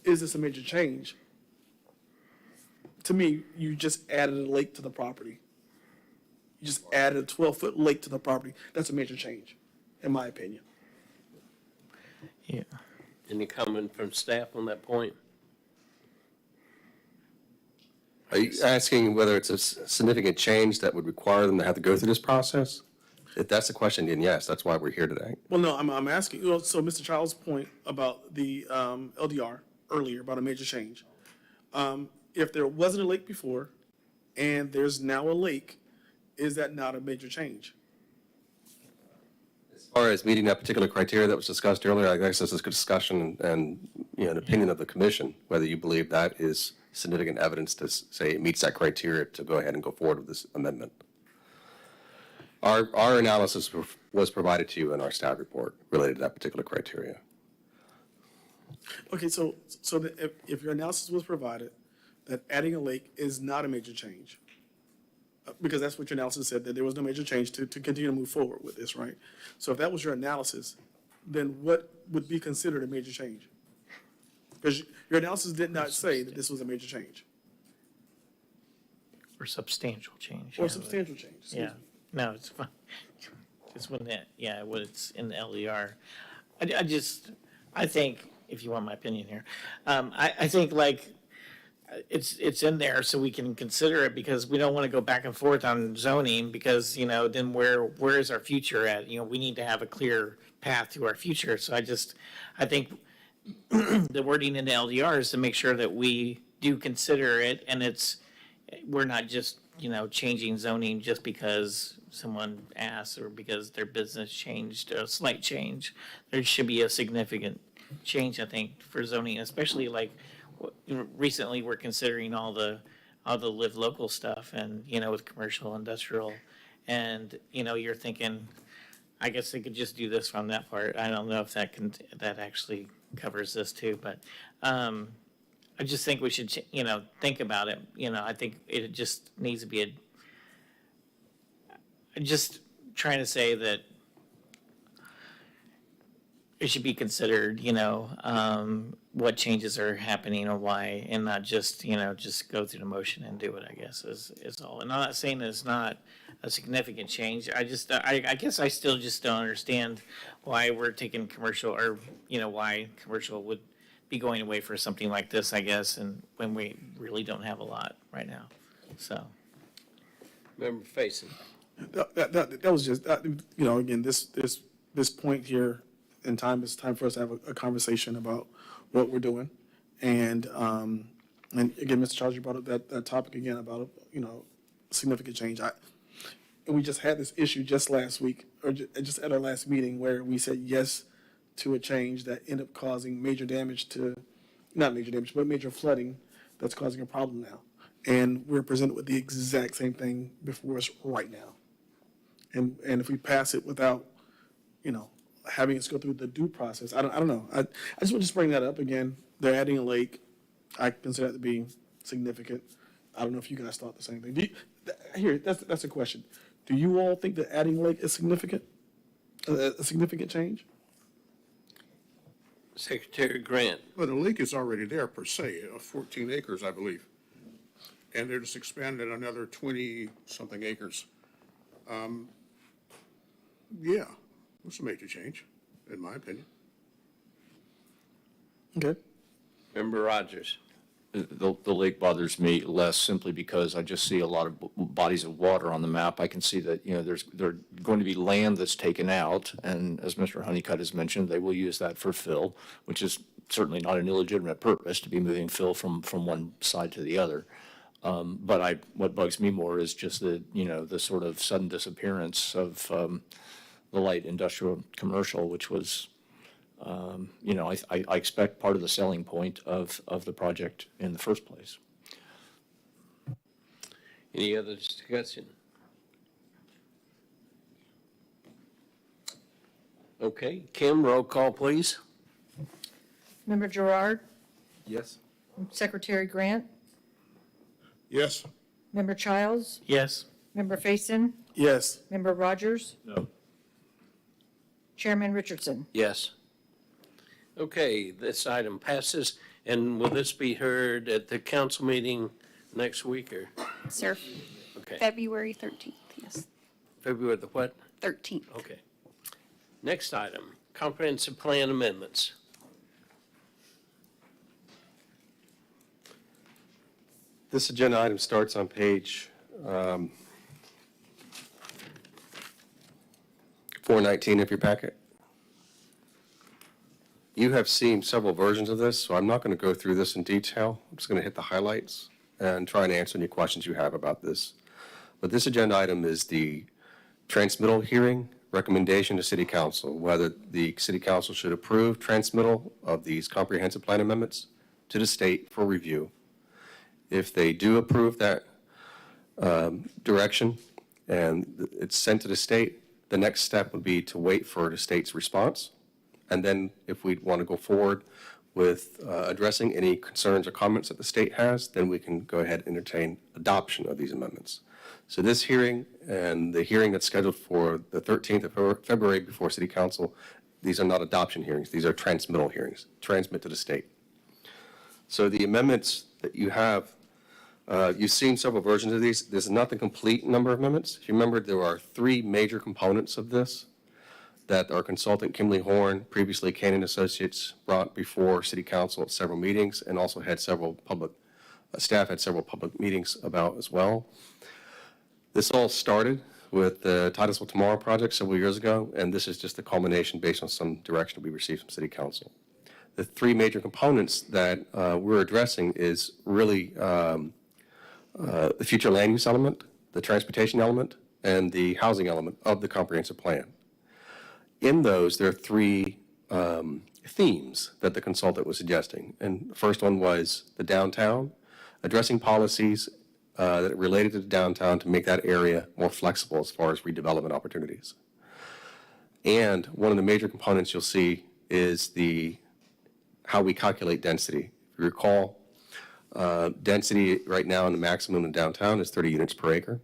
is this a major change? To me, you just added a lake to the property. You just added a 12-foot lake to the property. That's a major change, in my opinion. Yeah. Any comment from staff on that point? Are you asking whether it's a significant change that would require them to have to go through this process? If that's the question, then yes, that's why we're here today. Well, no, I'm asking, so Mr. Childs' point about the LDR earlier, about a major change. If there wasn't a lake before, and there's now a lake, is that not a major change? As far as meeting that particular criteria that was discussed earlier, I guess this is a discussion and an opinion of the commission, whether you believe that is significant evidence to say it meets that criteria to go ahead and go forward with this amendment. Our analysis was provided to you in our staff report related to that particular criteria. Okay, so if your analysis was provided, that adding a lake is not a major change, because that's what your analysis said, that there was no major change to continue to move forward with this, right? So if that was your analysis, then what would be considered a major change? Because your analysis did not say that this was a major change. Or substantial change. Or yeah, substantial change. excuse Yeah, me. no, it's fine. It's when when it's in the LDR. I think, if you want my opinion here, I think like, it's in there so we can consider it, because we don't want to go back and forth on zoning, because, then where is our future at? We need to have a clear path to our future. So I think the wording in the LDR is to make sure that we do consider it, and we're not just, changing zoning just because someone asked or because their business changed, a slight change. There should be a significant change, I think, for zoning, especially like recently we're considering all the live local stuff, and, with commercial, industrial, and, you're thinking, I guess they could just do this from that part. I don't know if that actually covers this too, but, I just think we should, think about it. I think it just needs to be just trying to say that it should be considered, what changes are happening or why, and not just, just go through the motion and do it, I guess, is all. And I'm not saying that it's not a significant change. I guess I still just don't understand why we're taking commercial, or, why commercial would be going away for something like this, I guess, and when we really don't have a lot right now, so. Member Faison? That was just, again, this point here in time, it's time for us to have a conversation about what we're doing. And again, Mr. Charles, you brought up that topic again about, significant change. And we just had this issue just last week, or just at our last meeting, where we said yes to a change that ended up causing major damage to not major damage, but major flooding that's causing a problem now. And we're presented with the exact same thing before us right now. And if we pass it without, having us go through the due process, I don't know. I just want to bring that up again. They're adding a lake. I consider that to be significant. I don't know if you guys thought the same thing. That's a question. Do you all think that adding a lake is significant? A significant change? Secretary Grant. Well, the lake is already there per se, 14 acres, I believe. And they're just expanding another 20-something acres. Yeah, that's a major change, in my opinion. Okay. Member Rogers. The lake bothers me less simply because I just see a lot of bodies of water on the map. I can see that, there's going to be land that's taken out, and as Mr. Honeycutt has mentioned, they will use that for fill, which is certainly not an illegitimate purpose to be moving fill from one side to the other. But what bugs me more is just the sort of sudden disappearance of the light industrial commercial, which was, I expect part of the selling point of the project in the first place. Any other discussion? Okay, Kim, roll call, please. Member Gerard, Yes? Secretary Grant, Yes, Member Childs, Yes. Member Faison, Yes. Member Rogers, No. Chairman Richardson. Yes. Okay, this item passes, and will this be heard at the council meeting next week, or, Sir, okay, February 13th, yes, February the what? 13th. Okay. Next item, comprehensive plan amendments. This agenda item starts on page 419 of your packet. You have seen several versions of this, so I'm not going to go through this in detail. I'm just going to hit the highlights and try and answer any questions you have about this. But this agenda item is the transmittal hearing recommendation to City Council, whether the City Council should approve transmittal of these comprehensive plan amendments to the state for review. If they do approve that direction and it's sent to the state, the next step would be to wait for the state's response. And then if we want to go forward with addressing any concerns or comments that the state has, then we can go ahead and entertain adoption of these amendments. So this hearing and the hearing that's scheduled for the 13th of February before City Council, these are not adoption hearings. These are transmittal hearings, transmit to the state. So the amendments that you have, you've seen several versions of these. This is not the complete number of amendments. If you remember, there are three major components of this that our consultant, Kimley Horn, previously Cannon Associates, brought before City Council at several meetings, and also had several public, staff had several public meetings about as well. This all started with the Titusville Tomorrow project several years ago, and this is just the culmination based on some direction we received from City Council. The three major components that we're addressing is really the future land use element, the transportation element, and the housing element of the comprehensive plan. In those, there are three themes that the consultant was suggesting. And the first one was the downtown, addressing policies that related to the downtown to make that area more flexible as far as redevelopment opportunities. And one of the major components you'll see is how we calculate density. If you recall, density right now in the maximum in downtown is 30 units per acre.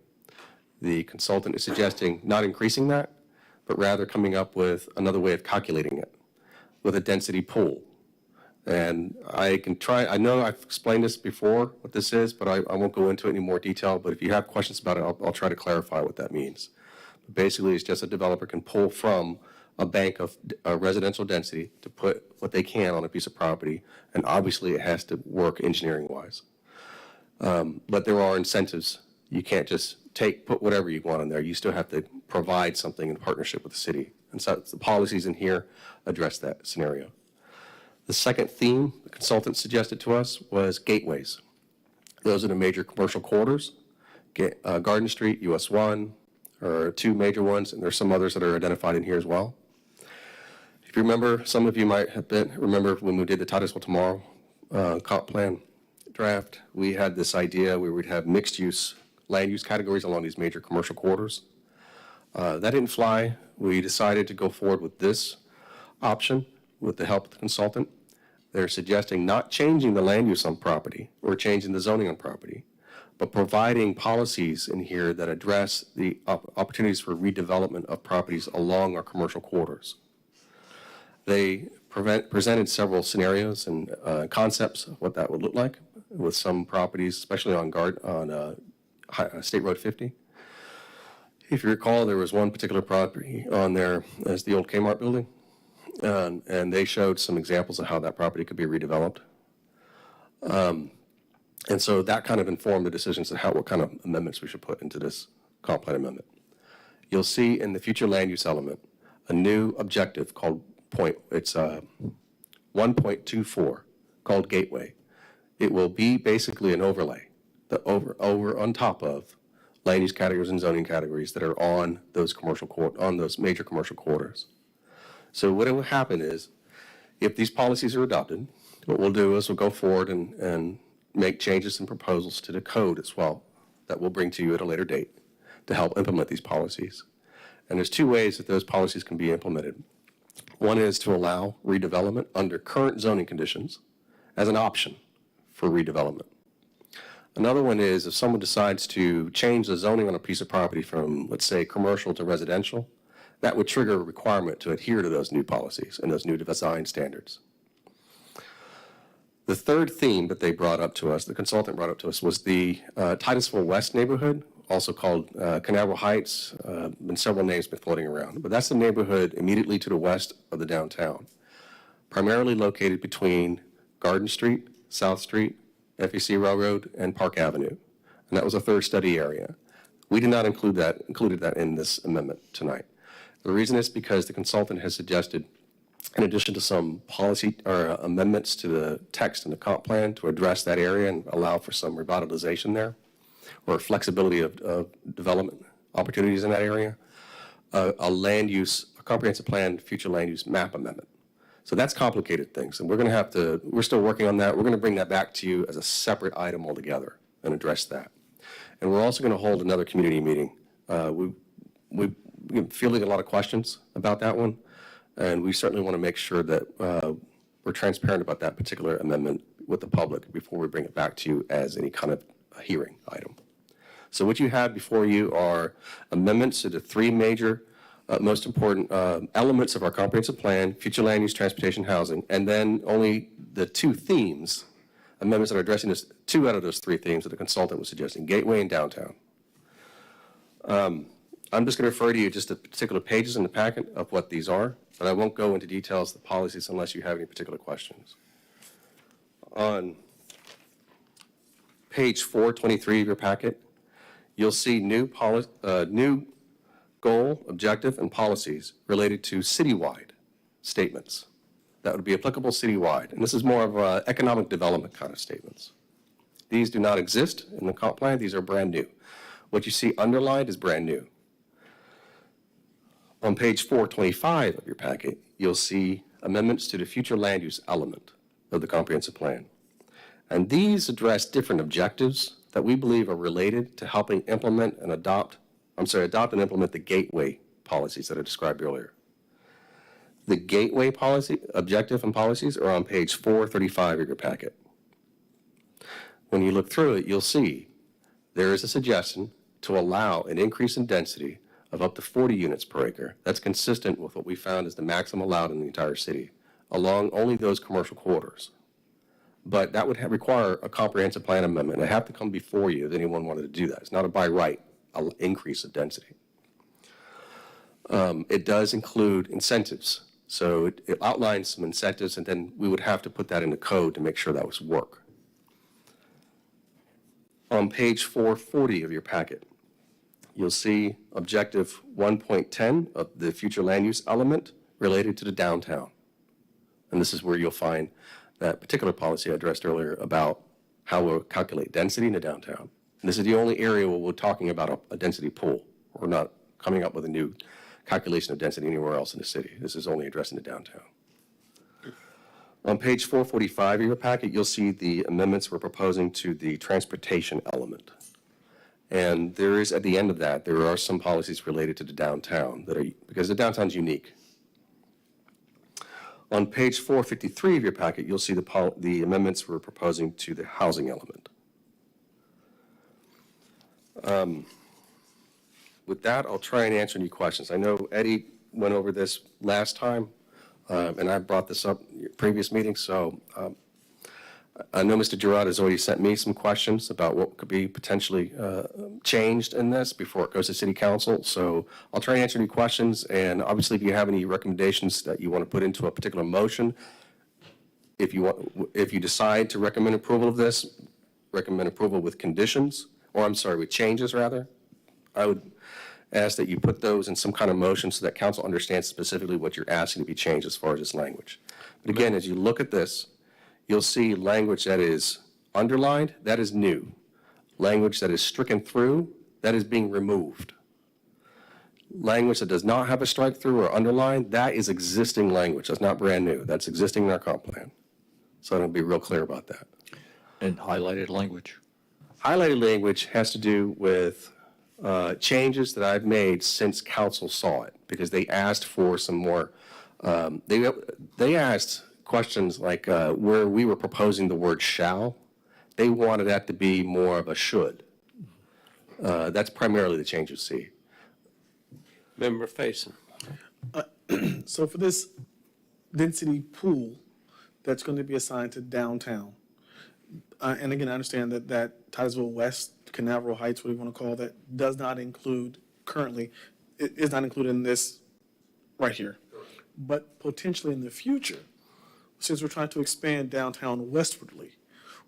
The consultant is suggesting not increasing that, but rather coming up with another way of calculating it with a density pool. And I know I've explained this before, what this is, but I won't go into it in any more detail. But if you have questions about it, I'll try to clarify what that means. But basically, it's just a developer can pull from a bank of residential density to put what they can on a piece of property. And obviously, it has to work engineering-wise. But there are incentives. You can't just put whatever you want in there. You still have to provide something in partnership with the city. And so the policies in here address that scenario. The second theme the consultant suggested to us was gateways. Those are the major commercial corridors. Garden Street, US 1 are two major ones, and there's some others that are identified in here as well. If you remember, some of you might have remember when we did the Titusville Tomorrow comp plan draft, we had this idea where we'd have mixed-use land use categories along these major commercial corridors. That didn't fly. We decided to go forward with this option with the help of the consultant. They're suggesting not changing the land use on property or changing the zoning on property, but providing policies in here that address the opportunities for redevelopment of properties along our commercial corridors. They presented several scenarios and concepts of what that would look like with some properties, especially on State Road 50. If you recall, there was one particular property on there as the old Kmart building, and they showed some examples of how that property could be redeveloped. And so that kind of informed the decisions of what kind of amendments we should put into this comp plan amendment. You'll see in the future land use element a new objective called 1.24 called Gateway. It will be basically an overlay, over on top of land use categories and zoning categories that are on those major commercial corridors. So what will happen is, if these policies are adopted, what we'll do is we'll go forward and make changes and proposals to the code as well that we'll bring to you at a later date to help implement these policies. And there's two ways that those policies can be implemented. One is to allow redevelopment under current zoning conditions as an option for redevelopment. Another one is if someone decides to change the zoning on a piece of property from, let's say, commercial to residential, that would trigger a requirement to adhere to those new policies and those new design standards. The third theme that they brought up to us, the consultant brought up to us, was the Titusville West neighborhood, also called Canaveral Heights, and several names been floating around. But that's the neighborhood immediately to the west of the downtown, primarily located between Garden Street, South Street, FEC Railroad, and Park Avenue. And that was a third study area. We did not included that in this amendment tonight. The reason is because the consultant has suggested, in addition to some policy or amendments to the text in the comp plan to address that area and allow for some revitalization there, or flexibility of development opportunities in that area, a comprehensive plan, future land use map amendment. So that's complicated things, and we're still working on that. We're going to bring that back to you as a separate item altogether and address that. And we're also going to hold another community meeting. We're fielding a lot of questions about that one, and we certainly want to make sure that we're transparent about that particular amendment with the public before we bring it back to you as any kind of a hearing item. So what you have before you are amendments to the three major, most important elements of our comprehensive plan: future land use, transportation, housing, and then only the two themes, amendments that are addressing two out of those three themes that the consultant was suggesting: Gateway and downtown. I'm just going to refer to you just the particular pages in the packet of what these are, but I won't go into details of the policies unless you have any particular questions. On page 423 of your packet, you'll see new goal, objective, and policies related to citywide statements that would be applicable citywide. And this is more of economic development kind of statements. These do not exist in the comp plan. These are brand new. What you see underlined is brand new. On page 425 of your packet, you'll see amendments to the future land use element of the comprehensive plan. And these address different objectives that we believe are related to helping adopt and implement the gateway policies that I described earlier. The gateway policy, objective and policies are on page 435 of your packet. When you look through it, you'll see there is a suggestion to allow an increase in density of up to 40 units per acre. That's consistent with what we found is the maximum allowed in the entire city, along only those commercial corridors. But that would require a comprehensive plan amendment. It'd have to come before you if anyone wanted to do that. It's not a by right increase of density. It does include incentives. So it outlines some incentives, and then we would have to put that in the code to make sure that was work. On page 440 of your packet, you'll see objective 1.10 of the future land use element related to the downtown. And this is where you'll find that particular policy I addressed earlier about how we'll calculate density in the downtown. And this is the only area where we're talking about a density pool. We're not coming up with a new calculation of density anywhere else in the city. This is only addressing the downtown. On page 445 of your packet, you'll see the amendments we're proposing to the transportation element. And there is, at the end of that, there are some policies related to the downtown that are, because the downtown's unique. On page 453 of your packet, you'll see the amendments we're proposing to the housing element. With that, I'll try and answer any questions. I know Eddie went over this last time, and I brought this up in previous meetings, so I know Mr. Girard has already sent me some questions about what could be potentially changed in this before it goes to City Council. So I'll try and answer any questions, and obviously if you have any recommendations that you want to put into a particular motion, if you decide to recommend approval of this, recommend approval with conditions, or I'm sorry, with changes rather, I would ask that you put those in some kind of motion so that council understands specifically what you're asking to be changed as far as this language. But again, as you look at this, you'll see language that is underlined, that is new. Language that is stricken through, that is being removed. Language that does not have a strike through or underline, that is existing language. That's not brand new. That's existing in our comp plan. So I'm going to be real clear about that. And highlighted language. Highlighted language has to do with changes that I've made since council saw it, because they asked for some more, they asked questions like where we were proposing the word shall, they wanted that to be more of a should. That's primarily the change you see. Member Faison. So for this density pool that's going to be assigned to downtown, and again, I understand that Titusville West, Canaveral Heights, what you want to call that, does not include currently, it is not included in this right here. But potentially in the future, since we're trying to expand downtown westwardly,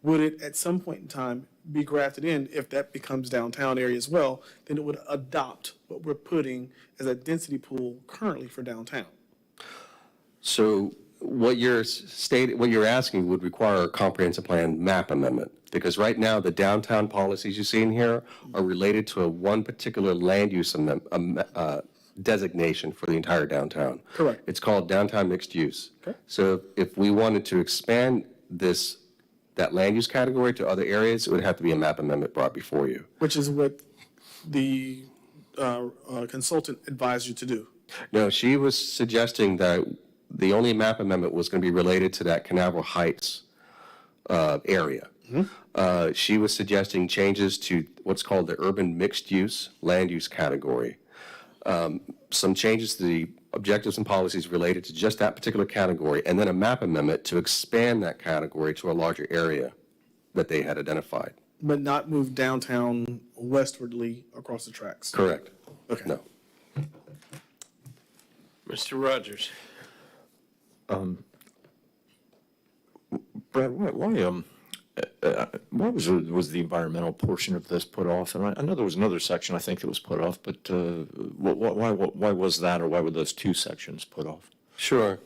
would it at some point in time be grafted in? If that becomes downtown area as well, then it would adopt what we're putting as a density pool currently for downtown. So what you're asking would require a comprehensive plan map amendment, because right now the downtown policies you see in here are related to one particular land use designation for the entire downtown. Correct. It's called downtown mixed use. Okay. So if we wanted to expand that land use category to other areas, it would have to be a map amendment brought before you. Which is what the consultant advised you to do. No, she was suggesting that the only map amendment was going to be related to that Canaveral Heights area. She was suggesting changes to what's called the urban mixed use land use category. Some changes to the objectives and policies related to just that particular category, and then a map amendment to expand that category to a larger area that they had identified. But not move downtown westwardly across the tracks. Correct. Okay. No. Mr. Rogers. Brad, why was the environmental portion of this put off? And I know there was another section I think that was put off, but why was that, or why were those two sections put off? Sure.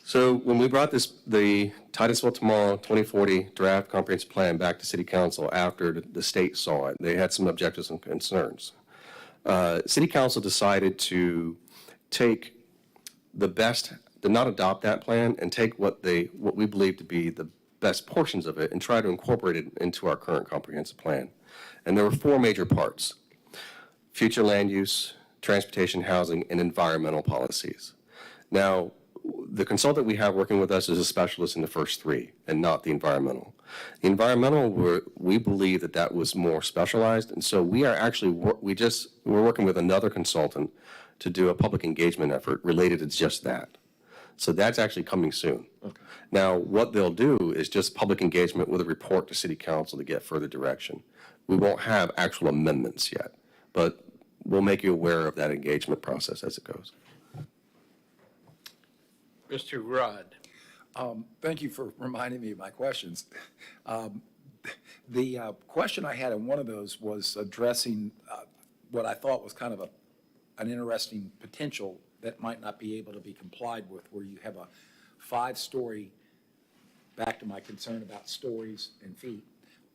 So when we brought the Titusville Tomorrow 2040 draft comprehensive plan back to City Council after the state saw it, they had some objectives and concerns. City Council decided to take to not adopt that plan and take what we believe to be the best portions of it and try to incorporate it into our current comprehensive plan. And there were four major parts: future land use, transportation, housing, and environmental policies. Now, the consultant we have working with us is a specialist in the first three and not the environmental. The environmental, we believe that was more specialized, and so we are actually, we're working with another consultant to do a public engagement effort related to just that. So that's actually coming soon. Okay. Now, what they'll do is just public engagement with a report to City Council to get further direction. We won't have actual amendments yet, but we'll make you aware of that engagement process as it goes. Mr. Rod. Thank you for reminding me of my questions. The question I had in one of those was addressing what I thought was kind of an interesting potential that might not be able to be complied with, where you have a 5-story, back to my concern about stories and feet,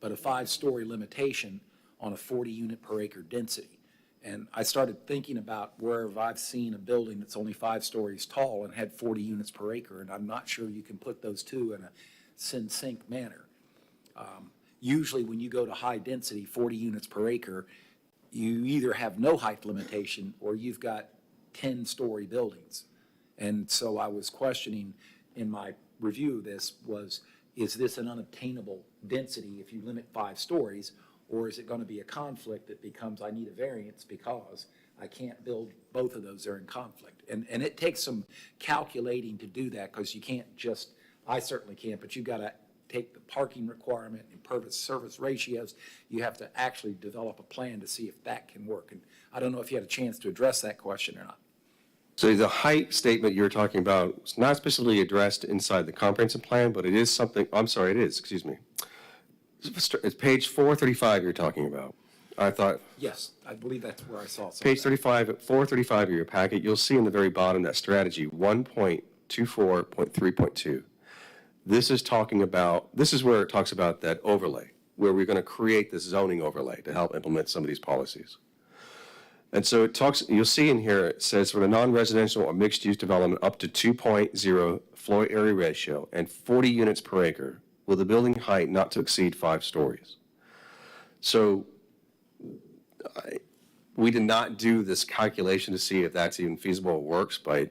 but a 5-story limitation on a 40 unit per acre density. And I started thinking about where I've seen a building that's only 5 stories tall and had 40 units per acre, and I'm not sure you can put those two in a sync manner. Usually when you go to high density, 40 units per acre, you either have no height limitation or you've got 10-story buildings. And so I was questioning in my review of this is this an unobtainable density if you limit 5 stories? Or is it going to be a conflict that becomes, I need a variance because I can't build both of those, they're in conflict? And it takes some calculating to do that, because you can't just, I certainly can't, but you've got to take the parking requirement, impervious surface ratios. You have to actually develop a plan to see if that can work. And I don't know if you had a chance to address that question or not. So the height statement you're talking about is not specifically addressed inside the comprehensive plan, but it is something, I'm sorry, it is, excuse me. It's page 435 you're talking about. I thought, Yes, I believe that's where I saw something. page 35, 435 of your packet, you'll see in the very bottom that strategy 1.24.3.2. This is talking about, this is where it talks about that overlay, where we're going to create this zoning overlay to help implement some of these policies. And so it talks, you'll see in here, it says for the non-residential or mixed-use development up to 2.0 floor area ratio and 40 units per acre, with the building height not to exceed 5 stories. So we did not do this calculation to see if that's even feasible or works, but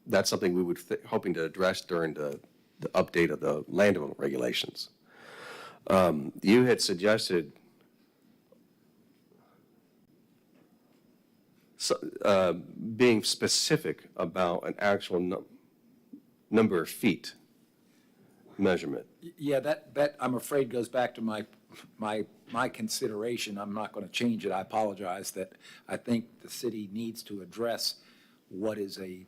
that's something we would hoping to address during the update of the land development regulations. You had suggested being specific about an actual number of feet measurement. Yeah, that I'm afraid goes back to my consideration. I'm not going to change it. I apologize that I think the city needs to address what is a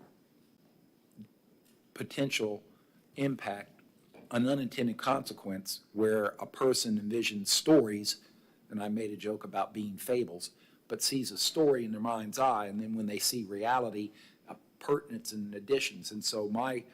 potential impact, an unintended consequence where a person envisions stories, and I made a joke about being fables, but sees a story in their mind's eye, and then when they see reality, pertinence and additions. And so my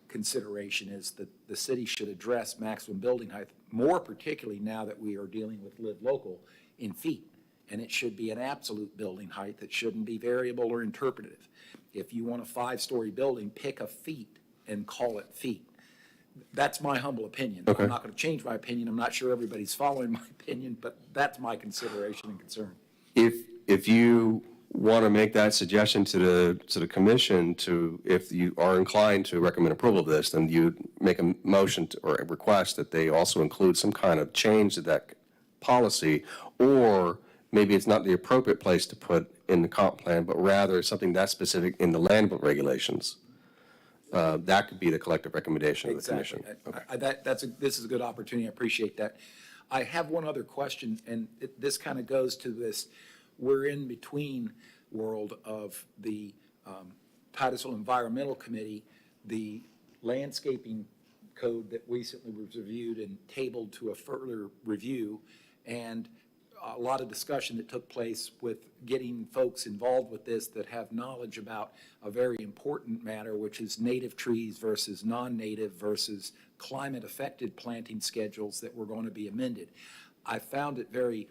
consideration is that the city should address maximum building height, more particularly now that we are dealing with live local, in feet. And it should be an absolute building height that shouldn't be variable or interpretive. If you want a 5-story building, pick a feet and call it feet. That's my humble opinion. Okay. I'm not going to change my opinion. I'm not sure everybody's following my opinion, but that's my consideration and concern. If you want to make that suggestion to the commission if you are inclined to recommend approval of this, then you make a motion or a request that they also include some kind of change to that policy, or maybe it's not the appropriate place to put in the comp plan, but rather something that's specific in the land regulations. That could be the collective recommendation of the commission. Exactly. This is a good opportunity. I appreciate that. I have one other question, and this kind of goes to this. We're in between world of the Titusville Environmental Committee, the landscaping code that recently was reviewed and tabled to a further review, and a lot of discussion that took place with getting folks involved with this that have knowledge about a very important matter, which is native trees versus non-native versus climate-affected planting schedules that were going to be amended. I found it very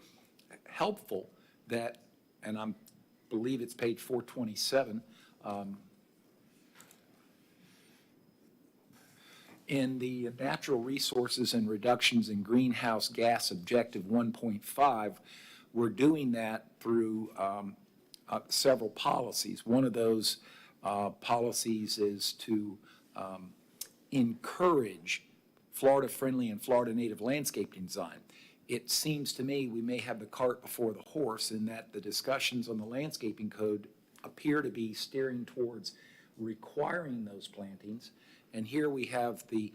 helpful that, and I believe it's page 427, in the natural resources and reductions in greenhouse gas objective 1.5, we're doing that through several policies. One of those policies is to encourage Florida-friendly and Florida-native landscape design. It seems to me we may have the cart before the horse in that the discussions on the landscaping code appear to be steering towards requiring those plantings. And here we have the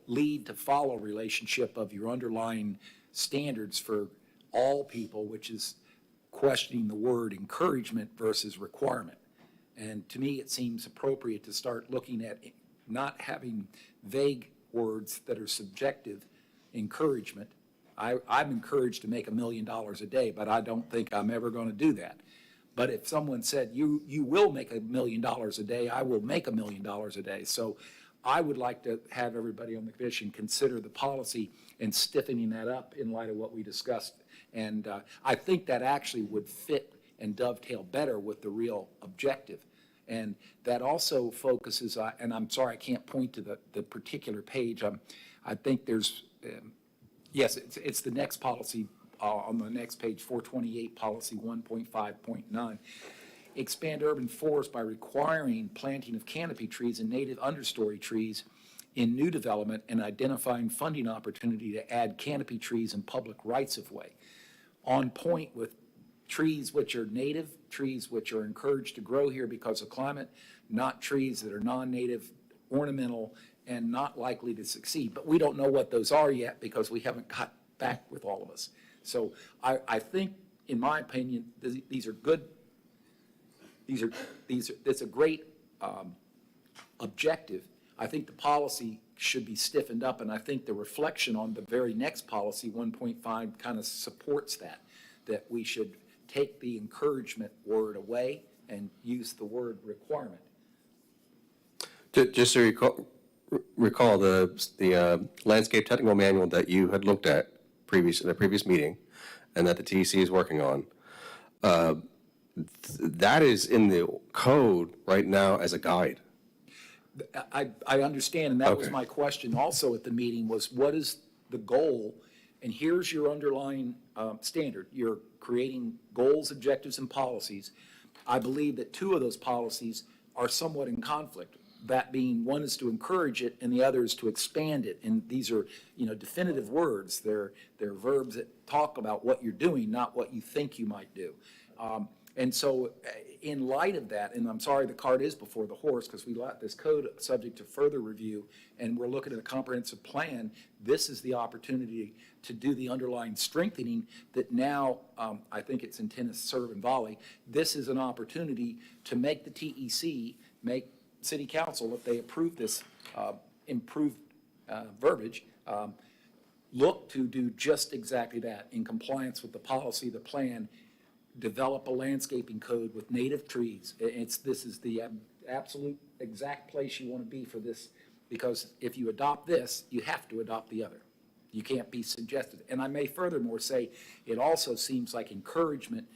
lead to follow relationship of your underlying standards for all people, which is questioning the word encouragement versus requirement. And to me, it seems appropriate to start looking at not having vague words that are subjective encouragement. I'm encouraged to make $1 million a day, but I don't think I'm ever going to do that. But if someone said, you will make $1 million a day, I will make $1 million a day. So I would like to have everybody on the commission consider the policy and stiffening that up in light of what we discussed And I think that actually would fit and dovetail better with the real objective. And that also focuses, and I'm sorry, I can't point to the particular page. I think there's, yes, it's the next policy on the next page, 428, policy 1.5.9. Expand urban forests by requiring planting of canopy trees and native understory trees in new development and identifying funding opportunity to add canopy trees in public rights-of-way. On point with trees which are native, trees which are encouraged to grow here because of climate, not trees that are non-native, ornamental, and not likely to succeed. But we don't know what those are yet because we haven't got back with all of us. So I think, in my opinion, these are good. It's a great objective. I think the policy should be stiffened up, and I think the reflection on the very next policy, 1.5, kind of supports that we should take the encouragement word away and use the word requirement. Just so you recall the landscape technical manual that you had looked at in the previous meeting and that the TEC is working on, that is in the code right now as a guide. I understand, and that was Okay. my question also at the meeting, was what is the goal? And here's your underlying standard. You're creating goals, objectives, and policies. I believe that two of those policies are somewhat in conflict. That being, one is to encourage it, and the other is to expand it. And these are, definitive words. They're verbs that talk about what you're doing, not what you think you might do. And so in light of that, and I'm sorry the cart is before the horse because we let this code subject to further review and we're looking at a comprehensive plan, this is the opportunity to do the underlying strengthening that now I think it's in tennis, serve, and volley. This is an opportunity to make the TEC, make City Council, if they approve this improved verbiage, look to do just exactly that in compliance with the policy, the plan, develop a landscaping code with native trees. This is the absolute exact place you want to be for this, because if you adopt this, you have to adopt the other. You can't be suggested. And I may furthermore say, it also seems like encouragement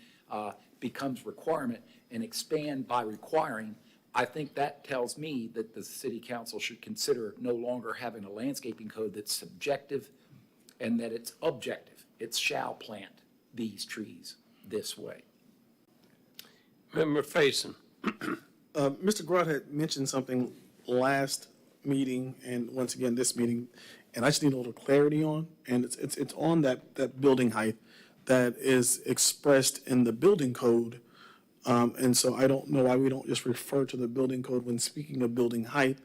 becomes requirement, and expand by requiring. I think that tells me that the City Council should consider no longer having a landscaping code that's subjective and that it's objective. It shall plant these trees this way. Member Faison. Mr. Grodd had mentioned something last meeting and once again this meeting, and I just need a little clarity on, and it's on that building height that is expressed in the building code. And so I don't know why we don't just refer to the building code when speaking of building height,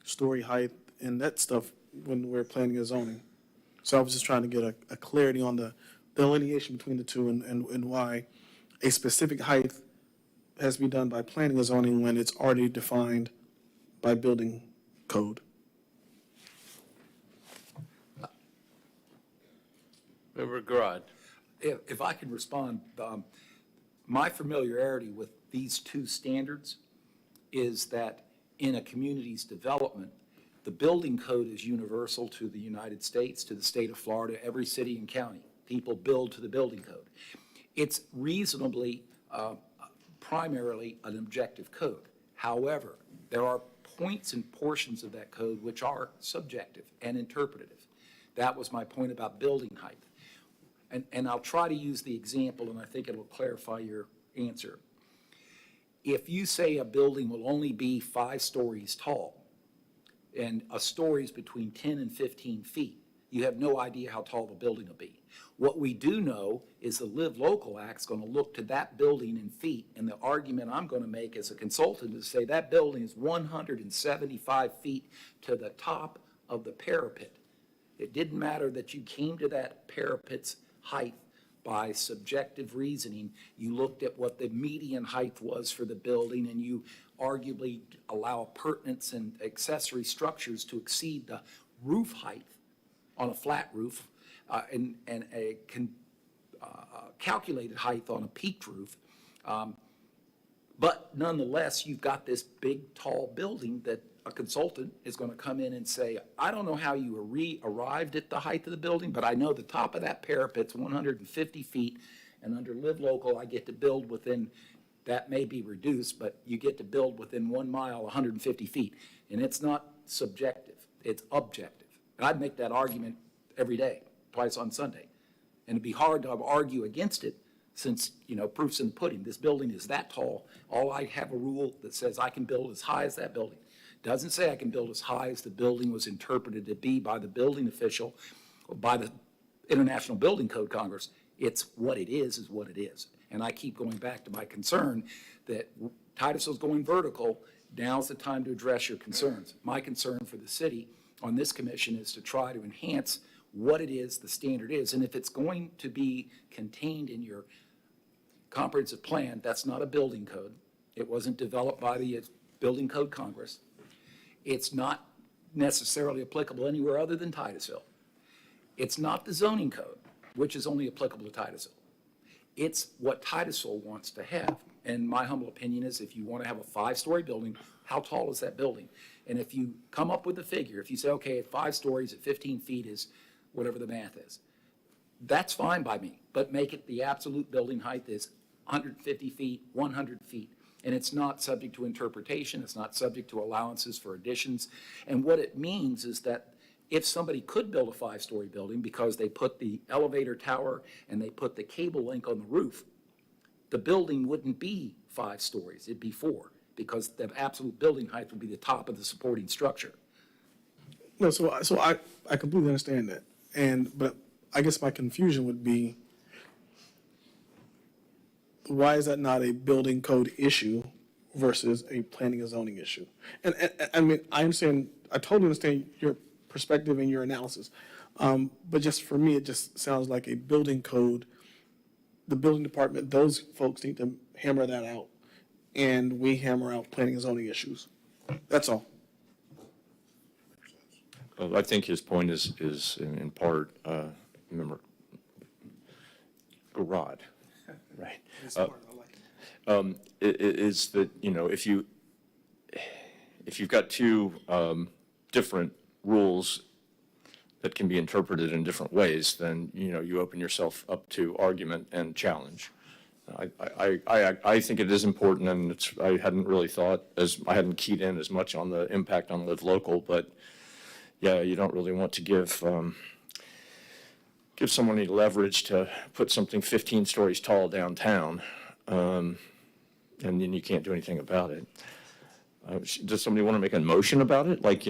story height, and that stuff when we're planning a zoning. So I was just trying to get a clarity on the delineation between the two and why a specific height has to be done by planning and zoning when it's already defined by building code. Member Grodd. If I can respond, my familiarity with these two standards is that in a community's development, the building code is universal to the United States, to the state of Florida, every city and county. People build to the building code. It's reasonably, primarily an objective code. However, there are points and portions of that code which are subjective and interpretative. That was my point about building height. And I'll try to use the example, and I think it'll clarify your answer. If you say a building will only be 5 stories tall, and a story is between 10 and 15 feet, you have no idea how tall the building will be. What we do know is the Live Local Act's going to look to that building in feet, and the argument I'm going to make as a consultant is say that building is 175 feet to the top of the parapet. It didn't matter that you came to that parapet's height by subjective reasoning. You looked at what the median height was for the building, and you arguably allow appurtenance and accessory structures to exceed the roof height on a flat roof and a calculated height on a peaked roof. But nonetheless, you've got this big, tall building that a consultant is going to come in and say, I don't know how you arrived at the height of the building, but I know the top of that parapet's 150 feet, and under Live Local, I get to build within, that may be reduced, but you get to build within 1 mile, 150 feet. And it's not subjective, it's objective. And I'd make that argument every day, twice on Sunday. And it'd be hard to argue against it since, proof's in the pudding. This building is that tall. All I have a rule that says I can build as high as that building. Doesn't say I can build as high as the building was interpreted to be by the building official or by the International Building Code Congress. It's what it is what it is. And I keep going back to my concern that Titusville's going vertical. Now's the time to address your concerns. My concern for the city on this commission is to try to enhance what it is, the standard is. And if it's going to be contained in your comprehensive plan, that's not a building code. It wasn't developed by the Building Code Congress. It's not necessarily applicable anywhere other than Titusville. It's not the zoning code, which is only applicable to Titusville. It's what Titusville wants to have. And my humble opinion is if you want to have a 5-story building, how tall is that building? And if you come up with a figure, if you say, okay, at 5 stories at 15 feet is whatever the math is, that's fine by me. But make it the absolute building height is 150 feet, 100 feet. And it's not subject to interpretation. It's not subject to allowances for additions. And what it means is that if somebody could build a 5-story building because they put the elevator tower and they put the cable link on the roof, the building wouldn't be 5 stories. It'd be 4 because the absolute building height would be the top of the supporting structure. No, so I completely understand that. But I guess my confusion would be, why is that not a building code issue versus a planning and zoning issue? And I mean, I totally understand your perspective and your analysis. But just for me, it just sounds like a building code, the building department, those folks need to hammer that out. And we hammer out planning and zoning issues. That's all. I think his point is in part, remember, garage, right? Is that, if you've got two different rules that can be interpreted in different ways, then, you open yourself up to argument and challenge. I think it is important, and I hadn't really I hadn't keyed in as much on the impact on Live Local, but yeah, you don't really want to give someone any leverage to put something 15 stories tall downtown, and then you can't do anything about it. Does somebody want to make a motion about it? Like,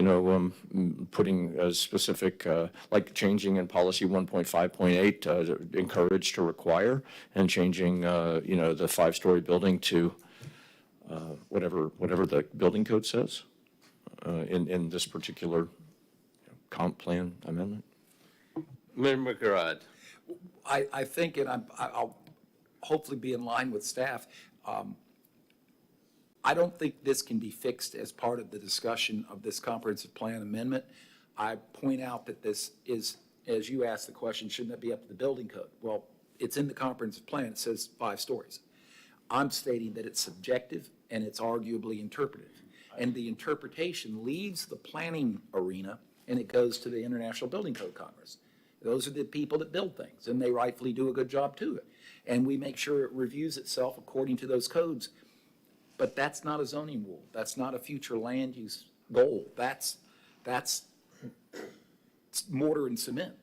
putting a specific, like changing in policy 1.5.8, encourage to require, and changing, the 5-story building to whatever the building code says in this particular comp plan amendment? Member Garrard. I think, and I'll hopefully be in line with staff, I don't think this can be fixed as part of the discussion of this comprehensive plan amendment. I point out that this is, as you asked the question, shouldn't that be up to the building code? Well, it's in the comprehensive plan. It says 5 stories. I'm stating that it's subjective and it's arguably interpretive. And the interpretation leaves the planning arena and it goes to the International Building Code Congress. Those are the people that build things, and they rightfully do a good job to it. And we make sure it reviews itself according to those codes. But that's not a zoning rule. That's not a future land use goal. That's mortar and cement.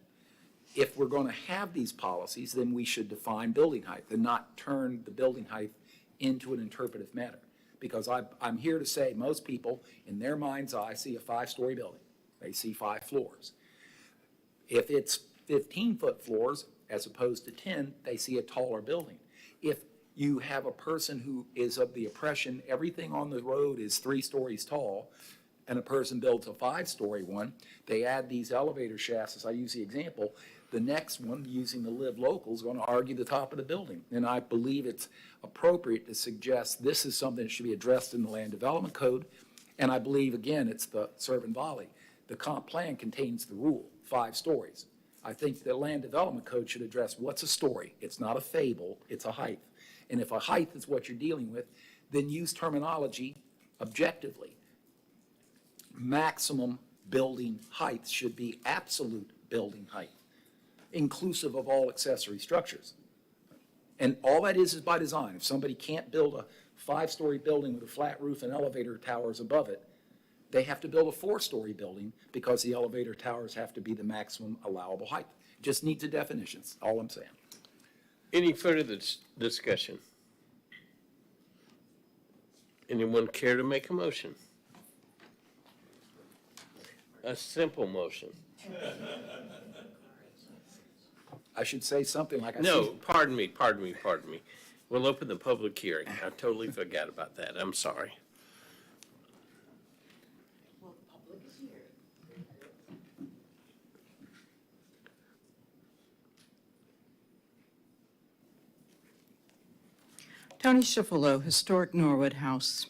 If we're going to have these policies, then we should define building height and not turn the building height into an interpretive matter. Because I'm here to say most people, in their mind's eye, see a 5-story building. They see 5 floors. If it's 15-foot floors as opposed to 10, they see a taller building. If you have a person who is of the impression everything on the road is 3 stories tall, and a person builds a 5-story one, they add these elevator shafts, as I use the example, the next one, using the Live Local, is going to argue the top of the building. And I believe it's appropriate to suggest this is something that should be addressed in the Land Development Code. And I believe, again, it's the serve and volley. The comp plan contains the rule, 5 stories. I think the Land Development Code should address what's a story. It's not a fable, it's a height. And if a height is what you're dealing with, then use terminology objectively. Maximum building height should be absolute building height, inclusive of all accessory structures. And all that is by design. If somebody can't build a 5-story building with a flat roof and elevator towers above it, they have to build a 4-story building because the elevator towers have to be the maximum allowable height. Just needs a definition, that's all I'm saying. Any further discussion? Anyone care to make a motion? A simple motion. I should say something like I said. No, pardon me. We'll open the public hearing. I totally forgot about that. I'm sorry. Tony Schiffalo, Historic Norwood House.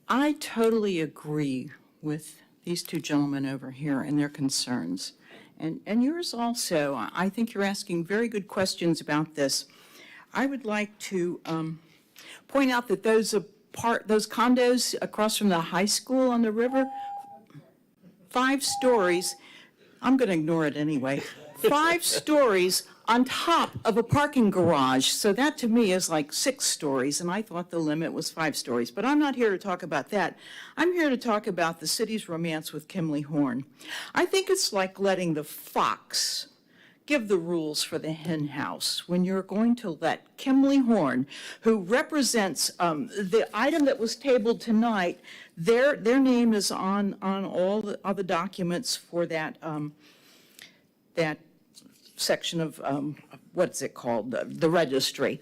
I totally agree with these two gentlemen over here and their concerns, and yours also. I think you're asking very good questions about this. I would like to point out that those condos across from the high school on the river, 5 stories, I'm going to ignore it anyway, 5 stories on top of a parking garage. So that to me is like 6 stories, and I thought the limit was 5 stories. But I'm not here to talk about that. I'm here to talk about the city's romance with Kimley Horn. I think it's like letting the fox give the rules for the hen house when you're going to let Kimley Horn, who represents the item that was tabled tonight, their name is on all the other documents for that that section of, what's it called, the registry.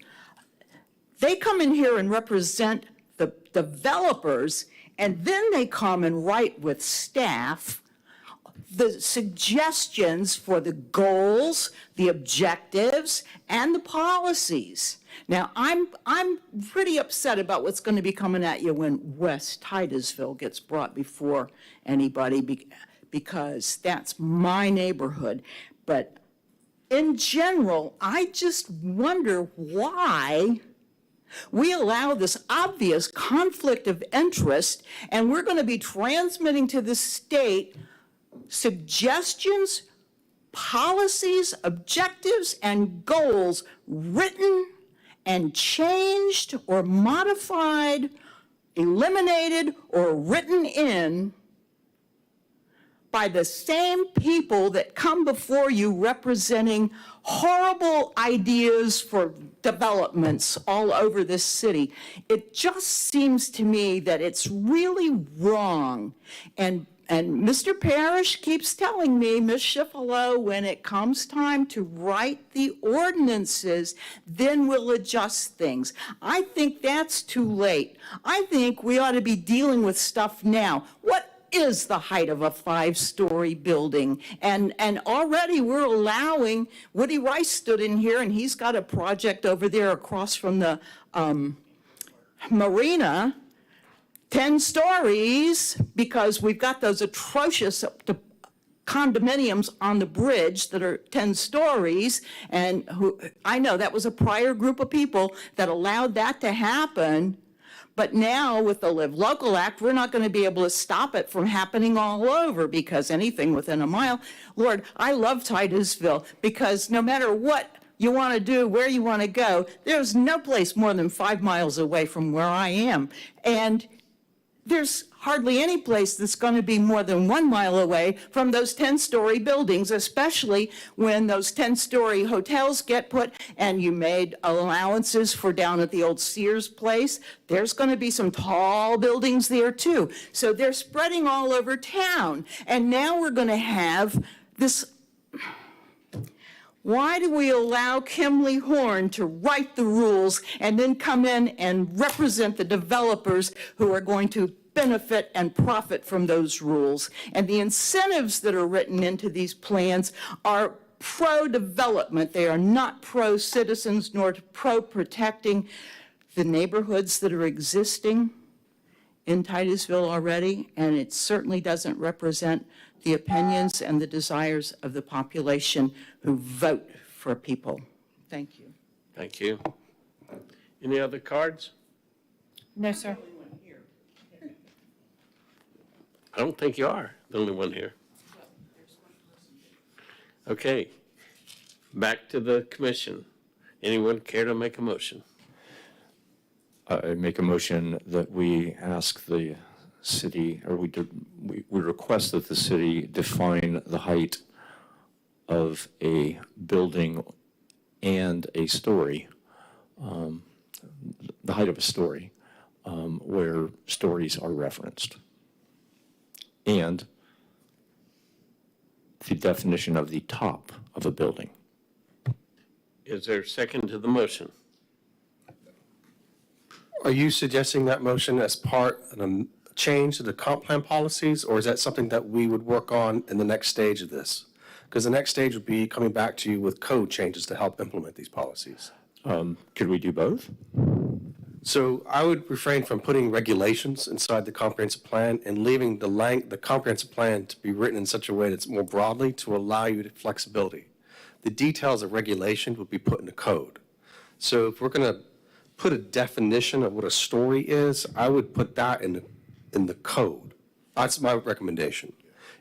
They come in here and represent the developers, and then they come and write with staff the suggestions for the goals, the objectives, and the policies. Now, I'm pretty upset about what's going to be coming at you when West Titusville gets brought before anybody, because that's my neighborhood. But in general, I just wonder why we allow this obvious conflict of interest, and we're going to be transmitting to the state suggestions, policies, objectives, and goals written and changed or modified, eliminated, or written in by the same people that come before you representing horrible ideas for developments all over this city. It just seems to me that it's really wrong. And Mr. Parrish keeps telling me, Ms. Schiffalo, when it comes time to write the ordinances, then we'll adjust things. I think that's too late. I think we ought to be dealing with stuff now. What is the height of a 5-story building? And already we're allowing, Woody Rice stood in here and he's got a project over there across from the marina, 10 stories, because we've got those atrocious condominiums on the bridge that are 10 stories. And I know that was a prior group of people that allowed that to happen. But now with the Live Local Act, we're not going to be able to stop it from happening all over, because anything within a mile, Lord, I love Titusville, because no matter what you want to do, where you want to go, there's no place more than 5 miles away from where I am. And there's hardly any place that's going to be more than 1 mile away from those 10-story buildings, especially when those 10-story hotels get put, and you made allowances for down at the old Sears place. There's going to be some tall buildings there too. So they're spreading all over town. And now we're going to have this. Why do we allow Kimley Horn to write the rules and then come in and represent the developers who are going to benefit and profit from those rules? And the incentives that are written into these plans are pro-development. They are not pro-citizens nor pro-protecting the neighborhoods that are existing in Titusville already, and it certainly doesn't represent the opinions and the desires of the population who vote for people. Thank you. Thank you. Any other cards? No, sir. I don't think you are the only one here. Okay, back to the commission. Anyone care to make a motion? I make a motion that we ask the city, or we request that the city define the height of a building and a story, the height of a story, where stories are referenced. And the definition of the top of a building. Is there a second to the motion? Are you suggesting that motion as part of a change to the comp plan policies, or is that something that we would work on in the next stage of this? Because the next stage would be coming back to you with code changes to help implement these policies. Could we do both? So I would refrain from putting regulations inside the comprehensive plan and leaving the comprehensive plan to be written in such a way that's more broadly to allow you flexibility. The details of regulation would be put in the code. So if we're going to put a definition of what a story is, I would put that in the code. That's my recommendation.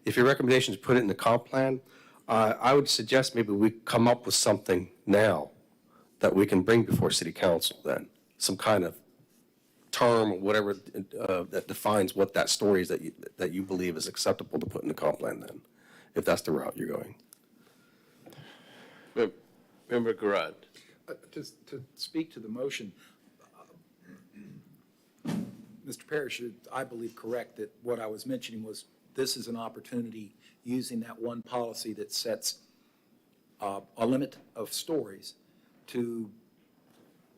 If your recommendation is put it in the comp plan, I would suggest maybe we come up with something now that we can bring before city council then. Some kind of term or whatever that defines what that story is that you believe is acceptable to put in the comp plan then, if that's the route you're going. Member Garrard. To speak to the motion, Mr. Parrish is, I believe, correct that what I was mentioning was this is an opportunity using that one policy that sets a limit of stories to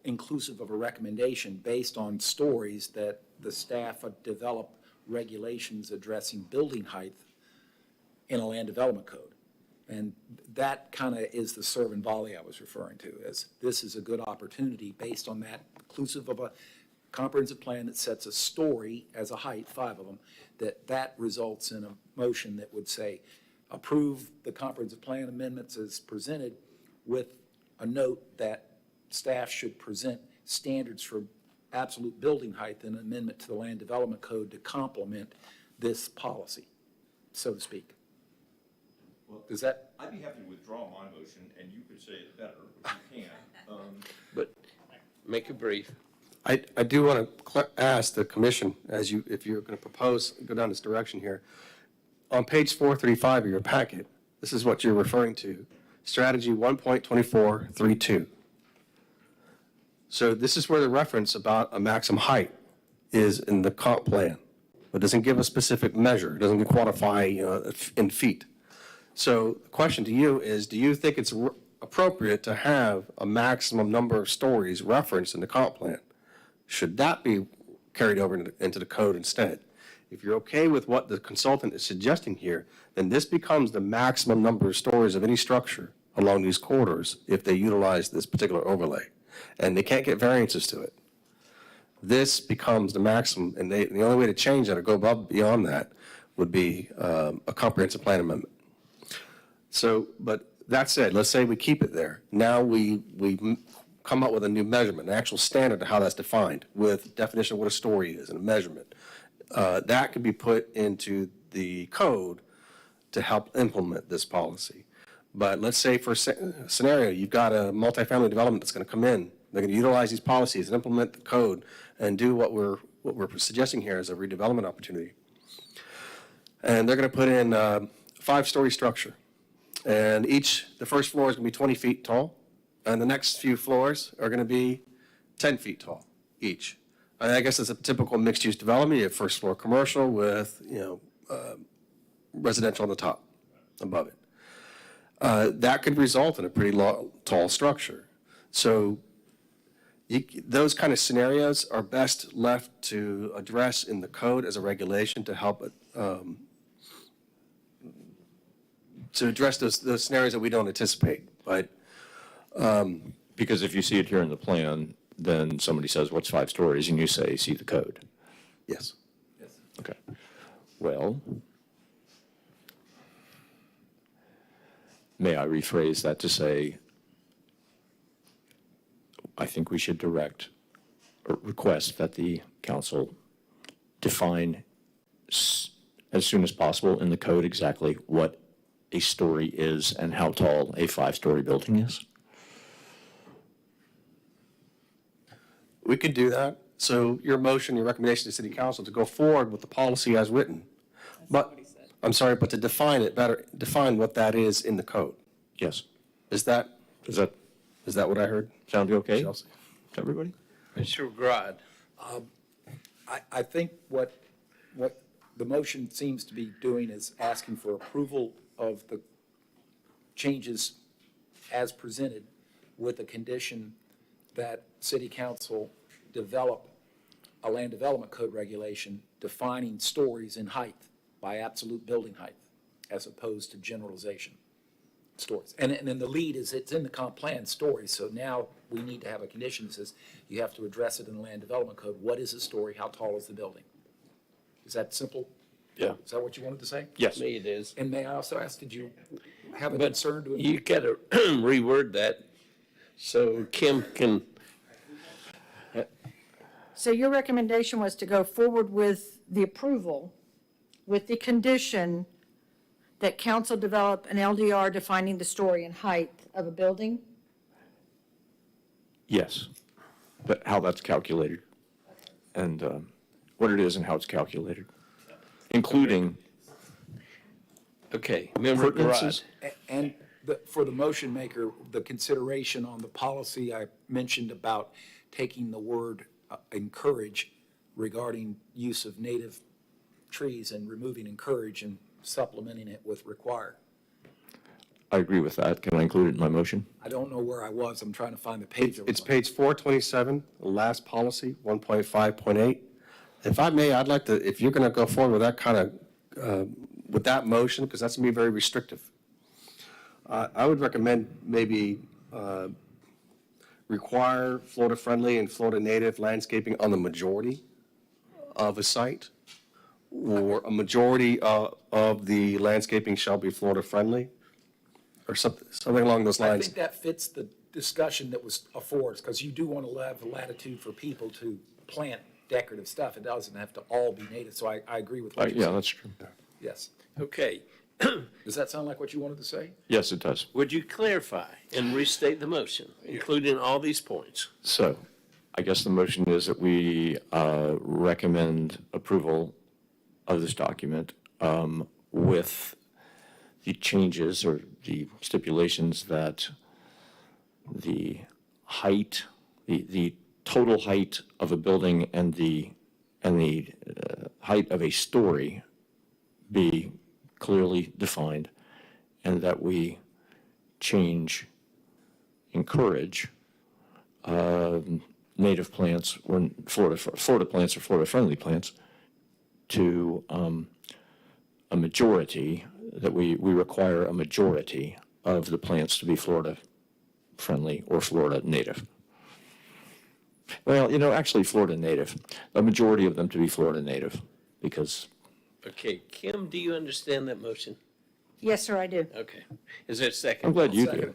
inclusive of a recommendation based on stories that the staff develop regulations addressing building height in a land development code. And that kind of is the serve and volley I was referring to, as this is a good opportunity based on that, inclusive of a comprehensive plan that sets a story as a height, 5 of them, that results in a motion that would say, approve the comprehensive plan amendments as presented with a note that staff should present standards for absolute building height and amendment to the land development code to complement this policy, so to speak. Does that? I'd be happy to withdraw my motion, and you could say it better, if you can. But make it brief. I do want to ask the commission, if you're going to go down this direction here. On page 435 of your packet, this is what you're referring to, strategy 1.2432. So this is where the reference about a maximum height is in the comp plan. It doesn't give a specific measure. It doesn't quantify in feet. So the question to you is, do you think it's appropriate to have a maximum number of stories referenced in the comp plan? Should that be carried over into the code instead? If you're okay with what the consultant is suggesting here, then this becomes the maximum number of stories of any structure along these corridors if they utilize this particular overlay. And they can't get variances to it. This becomes the maximum, and the only way to change that or go above beyond that would be a comprehensive plan amendment. So, but that said, let's say we keep it there. Now we come up with a new measurement, an actual standard of how that's defined with definition of what a story is and a measurement. That could be put into the code to help implement this policy. But let's say for a scenario, you've got a multifamily development that's going to come in. They're going to utilize these policies and implement the code and do what we're suggesting here as a redevelopment opportunity. And they're going to put in a 5-story structure. And the first floor is going to be 20 feet tall, and the next few floors are going to be 10 feet tall each. And I guess it's a typical mixed-use development. You have first floor commercial with, residential on the top, above it. That could result in a pretty tall structure. So those kind of scenarios are best left to address in the code as a regulation to help to address those scenarios that we don't anticipate. But Because if you see it here in the plan, then somebody says, what's 5 stories? And you say, see the code. yes. Okay. Well, may I rephrase that to say, I think we should direct request that the council define as soon as possible in the code exactly what a story is and how tall a 5-story building is. We could do that. So your motion, your recommendation to city council to go forward with the policy as written. But, I'm sorry, but to define it better, define what that is in the code. Yes. Is that Does that what I heard? sound okay Chelsea? to everybody? Mr. Grodd. I think what the motion seems to be doing is asking for approval of the changes as presented with the condition that city council develop a land development code regulation defining stories in height by absolute building height as opposed to generalization stories. And then the lead is it's in the comp plan story, so now we need to have a condition that says you have to address it in the land development code. What is the story? How tall is the building? Is that simple? Yeah. Is that what you wanted to say? Yes. Me it is. And may I also ask, did you have a But concern to? you gotta reword that so Kim can, So your recommendation was to go forward with the approval with the condition that council develop an LDR defining the story and height of a building? Yes. But how that's calculated and what it is and how it's calculated, including okay, Member Grodd. Pertinences? And for the motion maker, the consideration on the policy I mentioned about taking the word encourage regarding use of native trees and removing encourage and supplementing it with require. I agree with that. Can I include it in my motion? I don't know where I was. I'm trying to find the page. It's page 427, the last policy, 1.5.8. If I may, I'd like to, if you're going to go forward with that kind of, with that motion, because that's going to be very restrictive, I would recommend maybe require Florida-friendly and Florida-native landscaping on the majority of a site, or a majority of the landscaping shall be Florida-friendly, or something along those I lines. think that fits the discussion that was affords, because you do want to have the latitude for people to plant decorative stuff. It doesn't have to all be native, so I agree with what you Yeah, said. that's true. Yes. Okay, Does that sound like what you wanted to say? Yes, it does. would you clarify and restate the motion, including all these points? So I guess the motion is that we recommend approval of this document with the changes or the stipulations that the height, the total height of a building and the height of a story be clearly defined, and that we encourage native plants or Florida plants or Florida-friendly plants to a majority, that we require a majority of the plants to be Florida-friendly or Florida-native. Well, actually Florida-native, a majority of them to be Florida-native, because Okay, Kim, do you understand that motion? Yes, sir, I do. Okay. Is there a second? I'm glad you Second. do.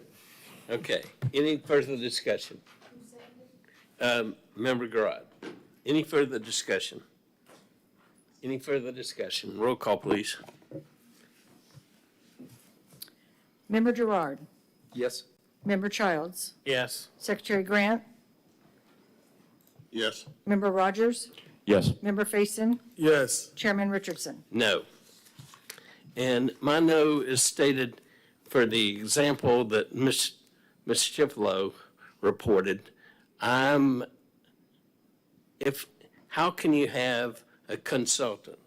Okay, any further discussion? Member Grodd, any further discussion? Any further discussion? Roll call, please. Member Gerard, Yes? Member Childs, Yes. Secretary Grant, Yes. Member Rogers, Yes. Member Faison, Yes. Chairman Richardson. No. And my no is stated for the example that Ms. Chiflo reported. How can you have a consultant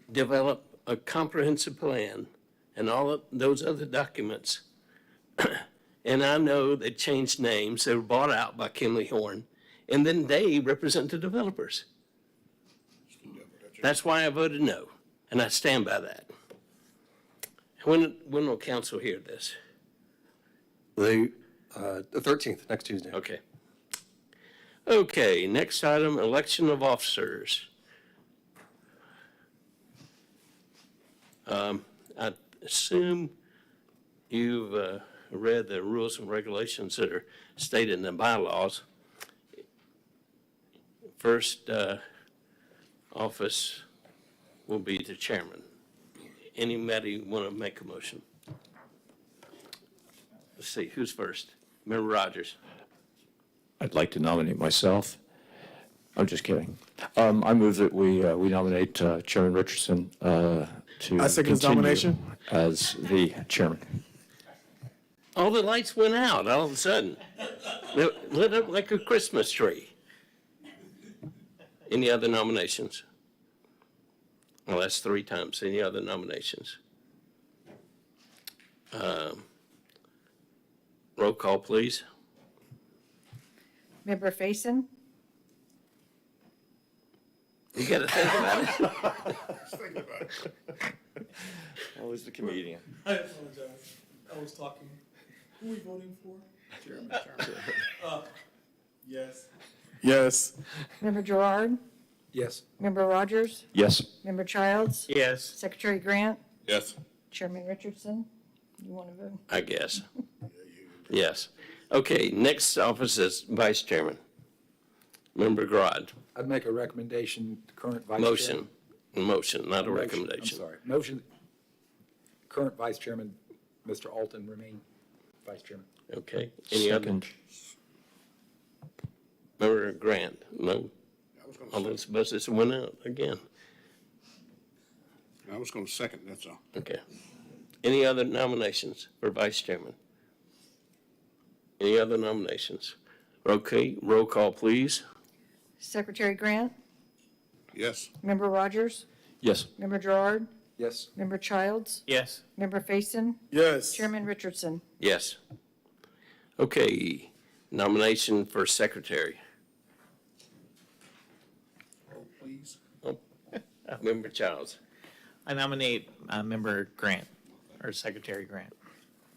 develop a comprehensive plan and all of those other documents? And I know they changed names, they were bought out by Kimley Horn, and then they represent the developers. That's why I voted no, and I stand by that. When will council hear this? The 13th, next Tuesday. Okay. Okay, next item, election of officers. I assume you've read the rules and regulations that are stated in the bylaws. first office will be the chairman. Anybody want to make a motion? Let's see, who's first? Member Rogers. I'd like to nominate myself. I'm just kidding. I move that we nominate Chairman Richardson to I second his continue nomination. as the chairman. All the lights went out all of a sudden. They lit up like a Christmas tree. Any other nominations? Well, that's 3 times. Any other nominations? Roll call, please. Member Faison? You got to think about it. Always the comedian. I apologize. I was talking. Who are we voting for? Chairman. Yes. Yes. Member Gerard? Yes. Member Rogers? Yes. Member Childs? Yes. Secretary Grant? Yes. Chairman Richardson? You want to vote? I guess. Yes. Okay, next office is vice chairman. Member Grodd. I'd make a recommendation, the current vice chairman. Motion, not a Motion, recommendation. I'm sorry. Motion, current vice chairman, Mr. Alton, remain vice chairman. Okay, any other? Second. Member Grant, no? I was gonna All second. those buses went out again. I was gonna second, that's all. Okay. Any other nominations for vice chairman? Any other nominations? Okay, roll call, please. Secretary Grant? Yes. Member Rogers? Yes. Member Gerard? Yes. Member Childs? Yes. Member Faison? Yes. Chairman Richardson? Yes. Okay, nomination for secretary. Oh, please. Member Childs. I nominate Member Grant, or Secretary Grant.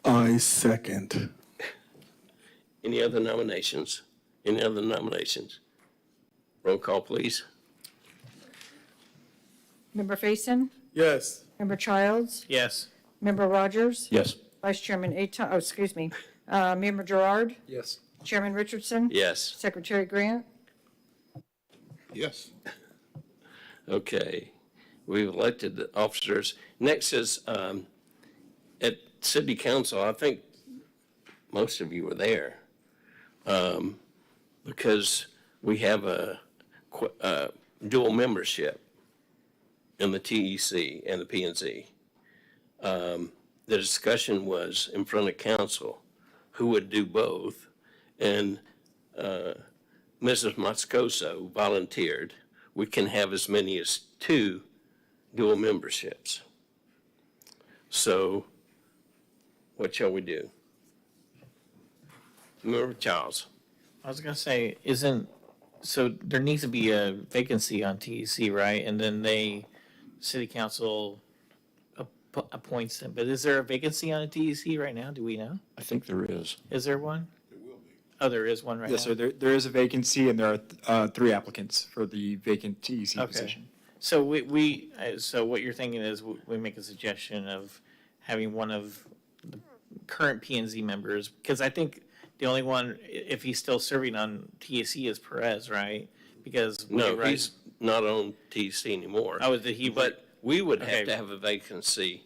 I second. Any other nominations? Any other nominations? Roll call, please. Member Faison? Yes. Member Childs? Yes. Member Rogers? Yes. Vice Chairman Member Gerard? Yes. Chairman Richardson? Yes. Secretary Grant? Yes. Okay, we've elected the officers. Next is at city council. I think most of you were there because we have a dual membership in the TEC and the P&Z. The discussion was in front of council who would do both, and Mrs. Moscoso volunteered. We can have as many as 2 dual memberships. So what shall we do? Member Charles. I was gonna say, so there needs to be a vacancy on TEC, right? And then city council appoints them. But is there a vacancy on a TEC right now? Do we know? I think there is. Is there one? Oh, there is one right now? Yes, sir, there is a vacancy, and there are 3 applicants for the vacant TEC Okay. position. So so what you're thinking is we make a suggestion of having one of the current P and Z members, because I think the only one, if he's still serving on TEC, is Perez, right? Because. No, right- he's not on TC anymore. Oh, did he? But we would Okay. have to have a vacancy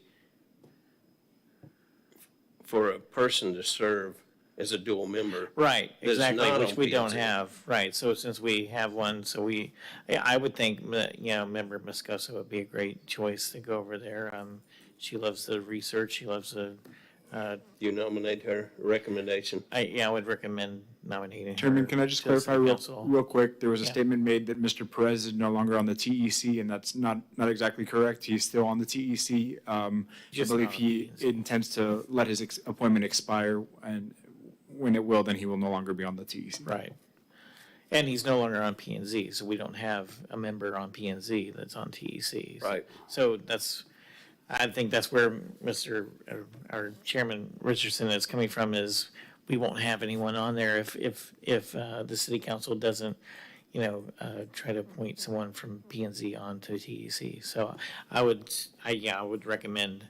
for a person to serve as a dual member. Right, that's exactly, not which on we don't P&Z. have, right, so since we have one, I would think, Member Moscoso would be a great choice to go over there. She loves the research, she loves the, You nominate her recommendation? I would recommend nominating her. Chairman, can I just to the clarify city real council. quick? There was a Yeah. statement made that Mr. Perez is no longer on the TEC, and that's not exactly correct. He's still on the TEC. I Just believe not on he the TEC. intends to let his appointment expire, and when it will, then he will no longer be on the TEC. Right. And he's no longer on P and Z, so we don't have a member on P and Z that's on TEC. Right. So I think that's where our Chairman Richardson is coming from, is we won't have anyone on there if the city council doesn't, try to appoint someone from P and Z on to TEC. So I would recommend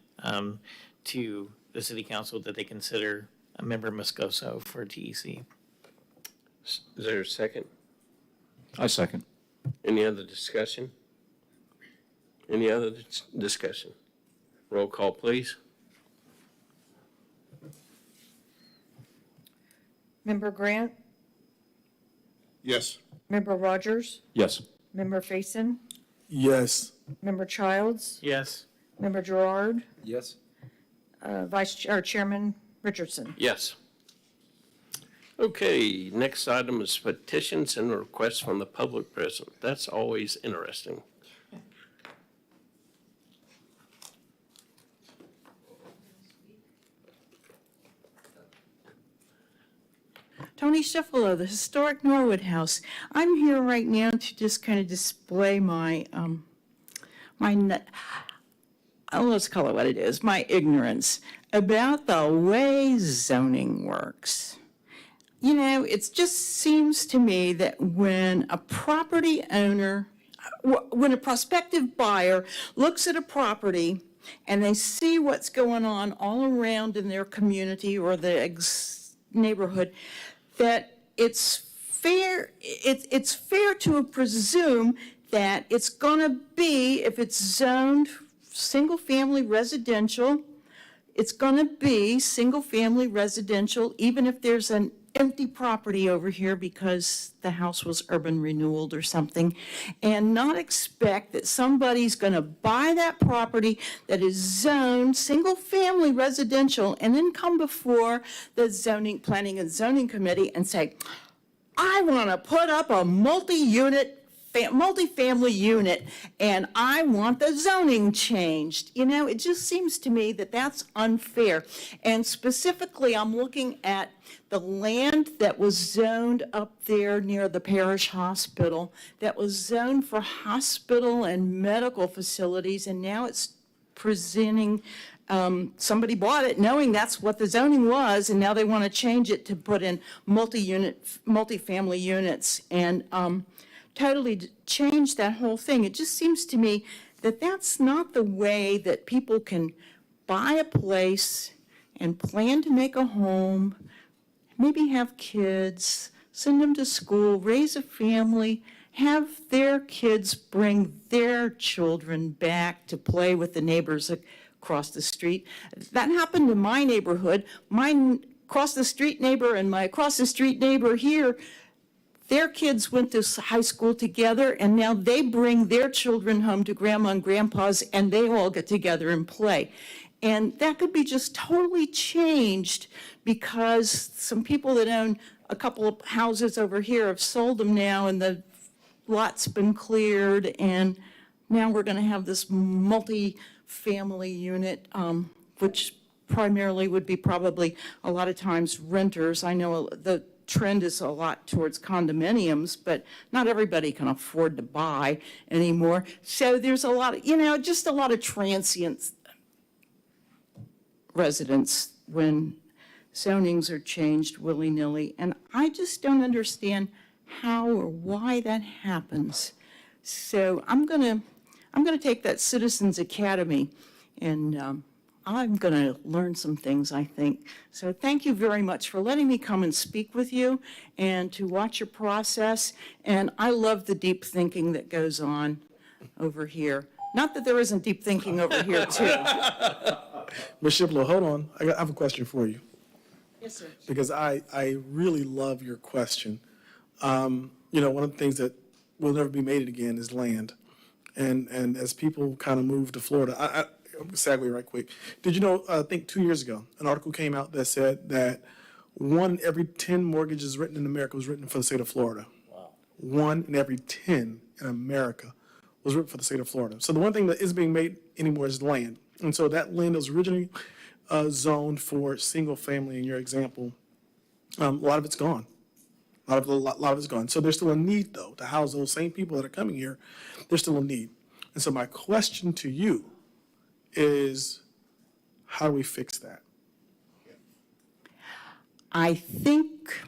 to the city council that they consider a member Moscoso for TEC. Is there a second? I second. Any other discussion? Any other discussion? Roll call, please. Member Grant? Yes. Member Rogers? Yes. Member Faison? Yes. Member Childs? Yes. Member Gerard? Yes? Chairman Richardson? Yes. Okay, next item is petitions and requests from the public present. That's always interesting. Tony Schiffelo, the historic Norwood House. I'm here right now to just kind of display my, let's call it what it is, my ignorance about the way zoning works. You know, it just seems to me that when a property owner, when a prospective buyer looks at a property and they see what's going on all around in their community or the neighborhood, that it's fair to presume that it's going to be, if it's zoned single-family residential, it's going to be single-family residential, even if there's an empty property over here because the house was urban renewaled or something, and not expect that somebody's going to buy that property that is zoned single-family residential and then come before the planning and zoning committee and say, I want to put up a multifamily unit, and I want the zoning changed. You know, it just seems to me that that's unfair. And specifically, I'm looking at the land that was zoned up there near the parish hospital, that was zoned for hospital and medical facilities, and now it's presenting, somebody bought it knowing that's what the zoning was, and now they want to change it to put in multifamily units. And totally change that whole thing. It just seems to me that that's not the way that people can buy a place and plan to make a home, maybe have kids, send them to school, raise a family, have their kids bring their children back to play with the neighbors across the street. That happened in my neighborhood. My across the street neighbor and my across the street neighbor here, their kids went to high school together, and now they bring their children home to grandma and grandpa's, and they all get together and play. And that could be just totally changed because some people that own a couple of houses over here have sold them now, and the lot's been cleared, and now we're going to have this multi-family unit, which primarily would be probably a lot of times renters. I know the trend is a lot towards condominiums, but not everybody can afford to buy anymore. So there's a lot of, just a lot of transient residents when zonings are changed willy-nilly. And I just don't understand how or why that happens. So I'm gonna take that Citizens Academy, and I'm going to learn some things, I think. So thank you very much for letting me come and speak with you and to watch your process. And I love the deep thinking that goes on over here. Not that there isn't deep thinking over here, too. Ms. Shiplow, hold on. I have a question for you. Yes, sir. Because I really love your question. One of the things that will never be made again is land. And as people kind of move to Florida, segue right quick. Did you know, I think 2 years ago, an article came out that said that 1 in every 10 mortgages written in America was written for the state of Florida. Wow. 1 in every 10 in America was written for the state of Florida. So the one thing that isn't being made anymore is land. And so that land was originally zoned for single family in your example. A lot of it's gone. A lot of it's gone. So there's still a need, though, to house those same people that are coming here. There's still a need. And so my question to you is, how do we fix that? I think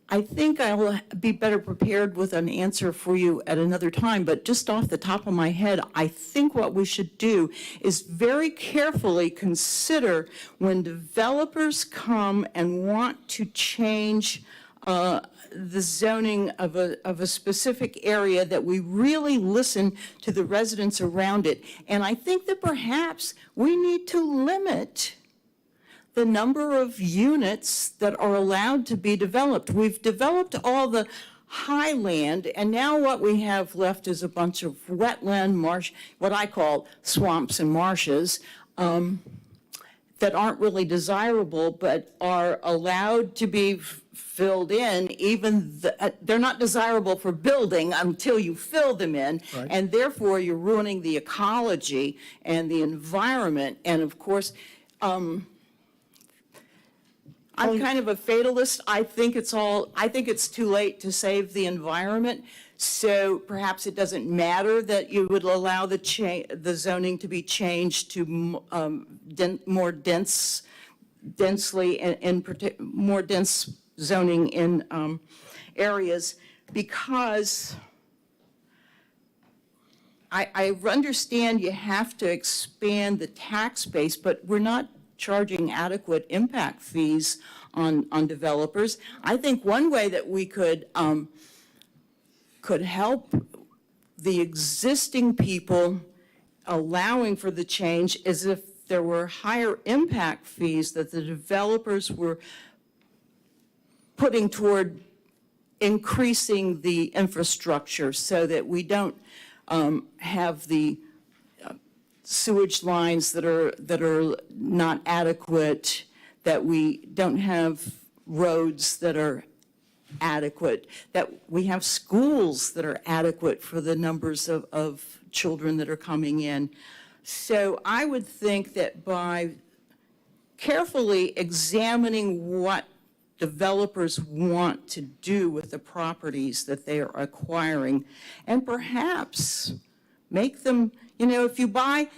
I will be better prepared with an answer for you at another time, but just off the top of my head, I think what we should do is very carefully consider when developers come and want to change the zoning of a specific area, that we really listen to the residents around it. And I think that perhaps we need to limit the number of units that are allowed to be developed. We've developed all the highland, and now what we have left is a bunch of wetland marsh, what I call swamps and marshes, that aren't really desirable, but are allowed to be filled in, they're not desirable for building until you fill them in. Right. And therefore, you're ruining the ecology and the environment. And of course, I'm kind of a fatalist. I think it's too late to save the environment. So perhaps it doesn't matter that you would allow the zoning to be changed to more more dense zoning in areas, because I understand you have to expand the tax base, but we're not charging adequate impact fees on developers. I think one way that we could help the existing people allowing for the change is if there were higher impact fees that the developers were putting toward increasing the infrastructure, so that we don't have the sewage lines that are not adequate, that we don't have roads that are adequate, that we have schools that are adequate for the numbers of children that are coming in. So I would think that by carefully examining what developers want to do with the properties that they are acquiring, and perhaps make them, if you buy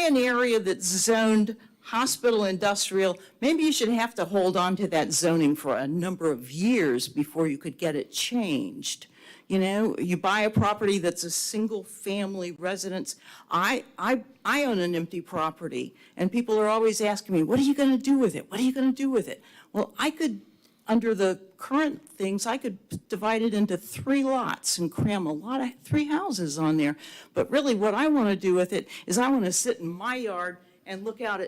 an area that's zoned hospital industrial, maybe you should have to hold on to that zoning for a number of years before you could get it changed. You buy a property that's a single-family residence. I own an empty property, and people are always asking me, what are you going to do with it? What are you going to do with it? Well, under the current things, I could divide it into 3 lots and cram 3 houses on there. But really, what I want to do with it is I want to sit in my yard and look out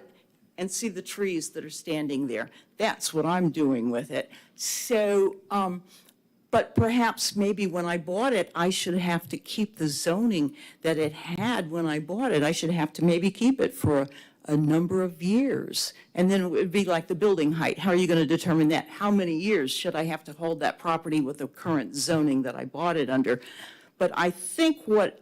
and see the trees that are standing there. That's what I'm doing with it. So, but perhaps maybe when I bought it, I should have to keep the zoning that it had when I bought it. I should have to maybe keep it for a number of years. And then it would be like the building height. How are you going to determine that? How many years should I have to hold that property with the current zoning that I bought it under? But I think what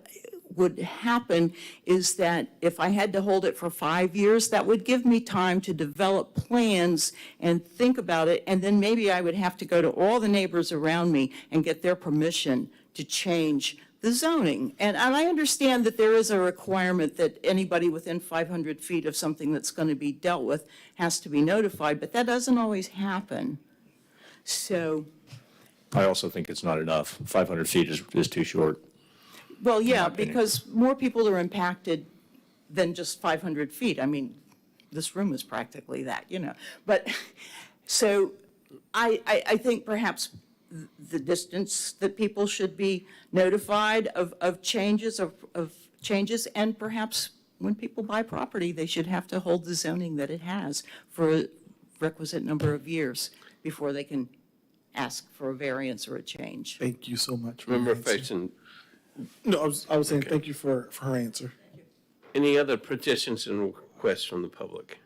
would happen is that if I had to hold it for 5 years, that would give me time to develop plans and think about it, and then maybe I would have to go to all the neighbors around me and get their permission to change the zoning. And I understand that there is a requirement that anybody within 500 feet of something that's going to be dealt with has to be notified, but that doesn't always happen. So, I also think it's not enough. 500 feet is too short. well, yeah, opinion. because more people are impacted than just 500 feet. I mean, this room is practically that, But, so I think perhaps the distance that people should be notified of changes, and perhaps when people buy property, they should have to hold the zoning that it has for a requisite number of years before they can ask for a variance or a change. Thank you so much. for your Member answer. Faison, No, I was saying thank you for her answer. any other petitions and requests from the public?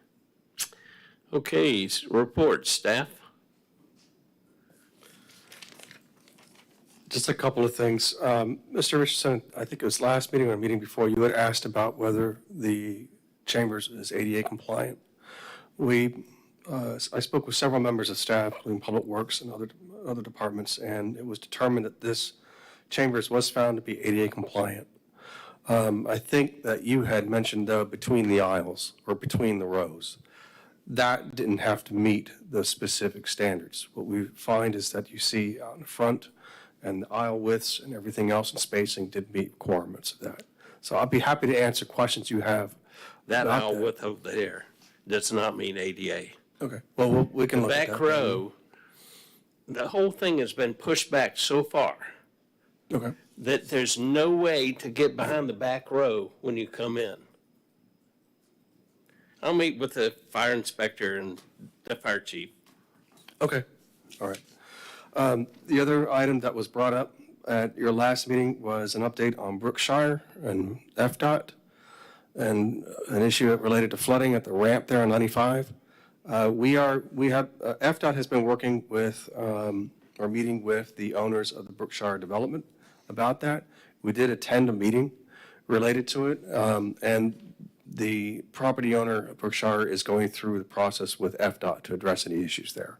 Okay, reports, staff? Just a couple of things. Mr. Richardson, I think it was last meeting or a meeting before, you had asked about whether the chambers is ADA compliant. I spoke with several members of staff, including Public Works and other departments, and it was determined that this chambers was found to be ADA compliant. I think that you had mentioned, though, between the aisles or between the rows. That didn't have to meet the specific standards. What we find is that you see out in front and the aisle widths and everything else and spacing did meet requirements of that. So I'd be happy to answer questions you have. That about aisle width over there does not mean ADA. Okay, well, we can The look at that. back row, the whole thing has been pushed back so far Okay. that there's no way to get behind the back row when you come in. I'll meet with the fire inspector and the fire chief. Okay, all right. The other item that was brought up at your last meeting was an update on Brookshire and FDOT and an issue related to flooding at the ramp there on 95. FDOT has been working with, or meeting with the owners of the Brookshire development about that. We did attend a meeting related to it, and the property owner of Brookshire is going through the process with FDOT to address any issues there.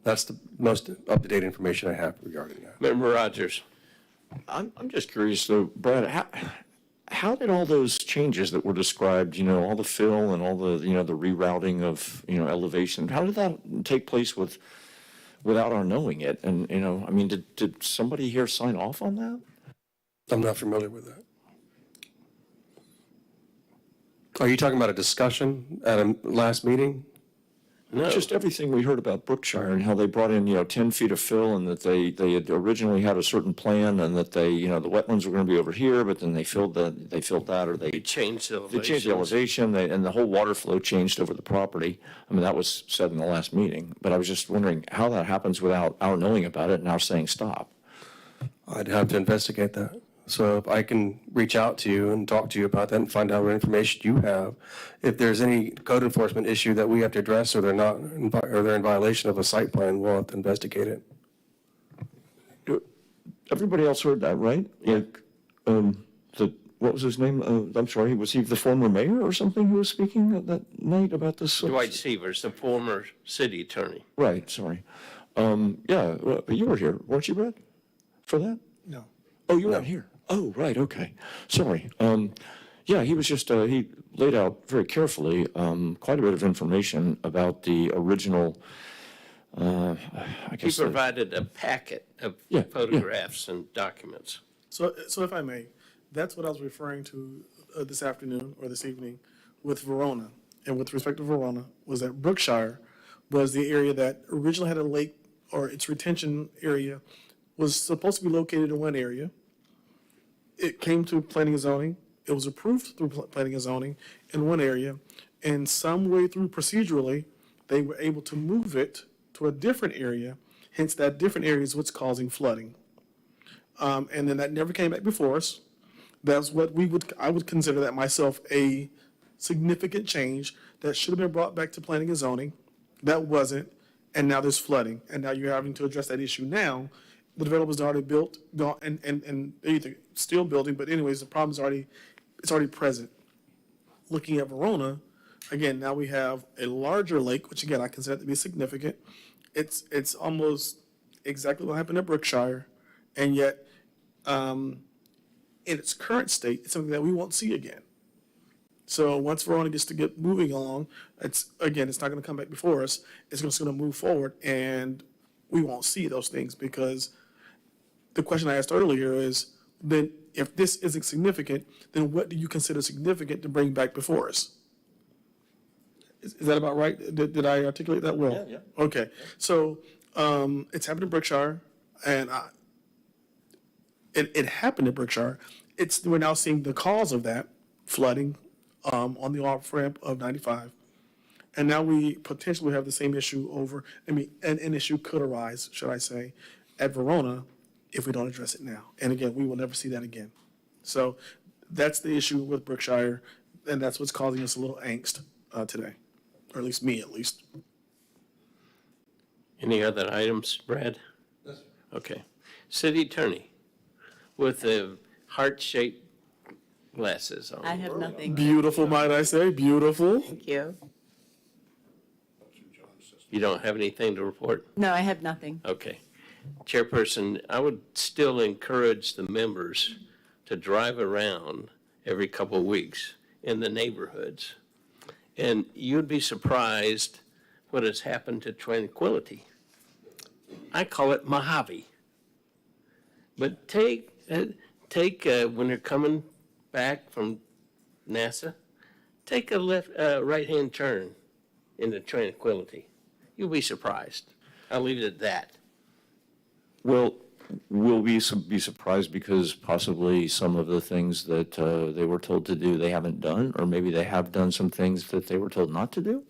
That's the most up-to-date information I have regarding that. Member Rogers. I'm just curious though, Brad, how did all those changes that were described, all the fill and all the, the rerouting of, elevation, how did that take place without our knowing it? And, I mean, did somebody here sign off on that? I'm not familiar with that. Are you talking about a discussion at a last meeting? No. Just everything we heard about Brookshire and how they brought in, 10 feet of fill and that they had originally had a certain plan and that they, the wetlands were going to be over here, but then they filled that or They changed the they changed the elevation and the whole water flow changed over the property. I mean, that was said in the last meeting, but I was just wondering how that happens without our knowing about it and our saying stop. I'd have to investigate that. So if I can reach out to you and talk to you about that and find out what information you have, if there's any code enforcement issue that we have to address or they're in violation of a site plan, we'll have to investigate it. Everybody else heard that, right? Yeah. Like, what was his name? I'm sorry, was he the former mayor or something who was speaking that night about this? Dwight Severs, the former city attorney. Right, sorry. Yeah, well, you were here, weren't you, Brad, for that? No. Oh, you weren't here. Oh, right, okay. Sorry. Yeah, he was just, he laid out very carefully quite a bit of information about the original, I He guess. provided a packet of Yeah, photographs and documents. So if I may, that's what I was referring to this afternoon or this evening with Verona. And with respect to Verona, was that Brookshire was the area that originally had a lake, or its retention area was supposed to be located in one area. It came to planning and zoning. It was approved through planning and zoning in one area. And some way through procedurally, they were able to move it to a different area. Hence, that different area is what's causing flooding. And then that never came back before us. That's what I would consider that myself a significant change that should have been brought back to planning and zoning. That wasn't, and now there's flooding. And now you're having to address that issue now. The developer's already built, gone, and they're either still building, but anyways, the problem's it's already present. Looking at Verona, again, now we have a larger lake, which again, I consider to be significant. It's almost exactly what happened at Brookshire, and yet, in its current state, it's something that we won't see again. So once Verona gets to get moving along, it's not going to come back before us. It's just going to move forward, and we won't see those things because the question I asked earlier is, then if this isn't significant, then what do you consider significant to bring back before us? Is that about right? Did I articulate that well? Yeah. Okay, so it's happened in Brookshire, and it happened in Brookshire. We're now seeing the cause of that, flooding on the off-ramp of 95. And now we potentially have the same issue an issue could arise, should I say, at Verona if we don't address it now. And again, we will never see that again. So that's the issue with Brookshire, and that's what's causing us a little angst today, or at least me, at least. Any other items, Brad? Yes, sir. Okay. City attorney with the heart-shaped glasses on. I have nothing. Beautiful, might I say, beautiful. Thank you. You don't have anything to report? No, I have nothing. Okay. Chairperson, I would still encourage the members to drive around every couple of weeks in the neighborhoods. And you'd be surprised what has happened to tranquility. I call it Mojave. But take when they're coming back from NASA, take a right-hand turn into tranquility. You'll be surprised. I'll leave it at that. Well, will we be surprised because possibly some of the things that they were told to do, they haven't done? Or maybe they have done some things that they were told not to do?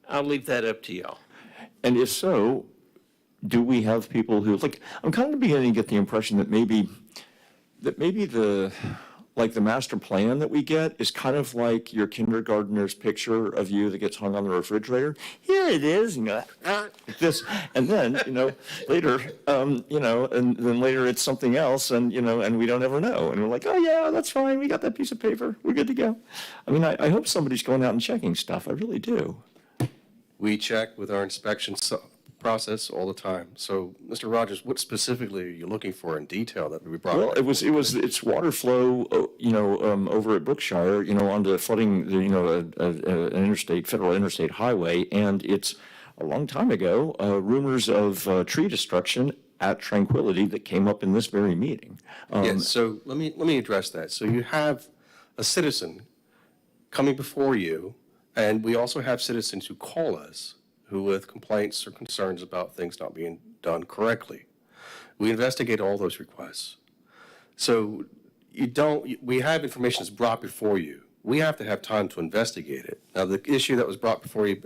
I'll leave that up to y'all. And if so, do we have people who, like, I'm kind of beginning to get the impression that maybe the master plan that we get is kind of like your kindergartner's picture of you that gets hung on the refrigerator. Here it is, like this, and then, later, and then later it's something else, and, and we don't ever know. And we're like, oh yeah, that's fine. We got that piece of paper. We're good to go. I mean, I hope somebody's going out and checking stuff. I really do. We check with our inspection process all the time. So, Mr. Rogers, what specifically are you looking for in detail that we brought? Well, it's water flow, over at Brookshire, onto flooding, an federal interstate highway, and it's a long time ago, rumors of tree destruction at Tranquility that came up in this very meeting. Yes, so let me address that. So you have a citizen coming before you, and we also have citizens who call us who with complaints or concerns about things not being done correctly. We investigate all those requests. So we have information that's brought before you. We have to have time to investigate it. Now, the issue that was brought before you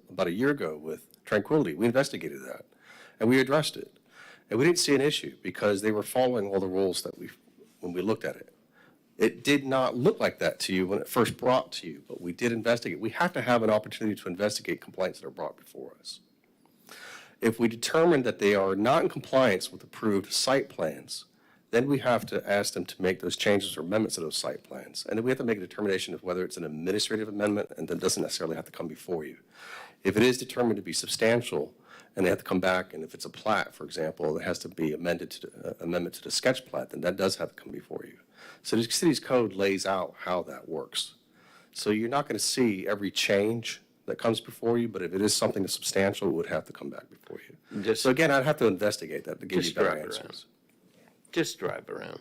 about a year ago with Tranquility, we investigated that, and we addressed it. And we didn't see an issue because they were following all the rules when we looked at it. It did not look like that to you when it first brought to you, but we did investigate. We have to have an opportunity to investigate complaints that are brought before us. If we determine that they are not in compliance with approved site plans, then we have to ask them to make those changes or amendments to those site plans. And then we have to make a determination of whether it's an administrative amendment, and then doesn't necessarily have to come before you. If it is determined to be substantial, and they have to come back, and if it's a plat, for example, it has to be amendment to the sketch plat, then that does have to come before you. So the city's code lays out how that works. So you're not going to see every change that comes before you, but if it is something that's substantial, it would have to come back before you. So again, I'd have to investigate that to give you better answers. Just drive around.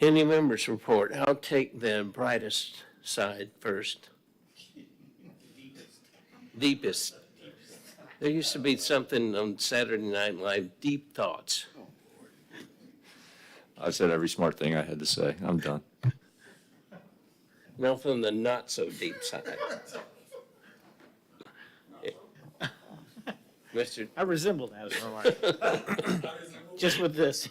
Any members report? I'll take the brightest side first. Deepest. There used to be something on Saturday Night Live, Deep Thoughts. I said every smart thing I had to say. I'm done. Now from the not so deep side. Mr. I resemble that remark. Just with this.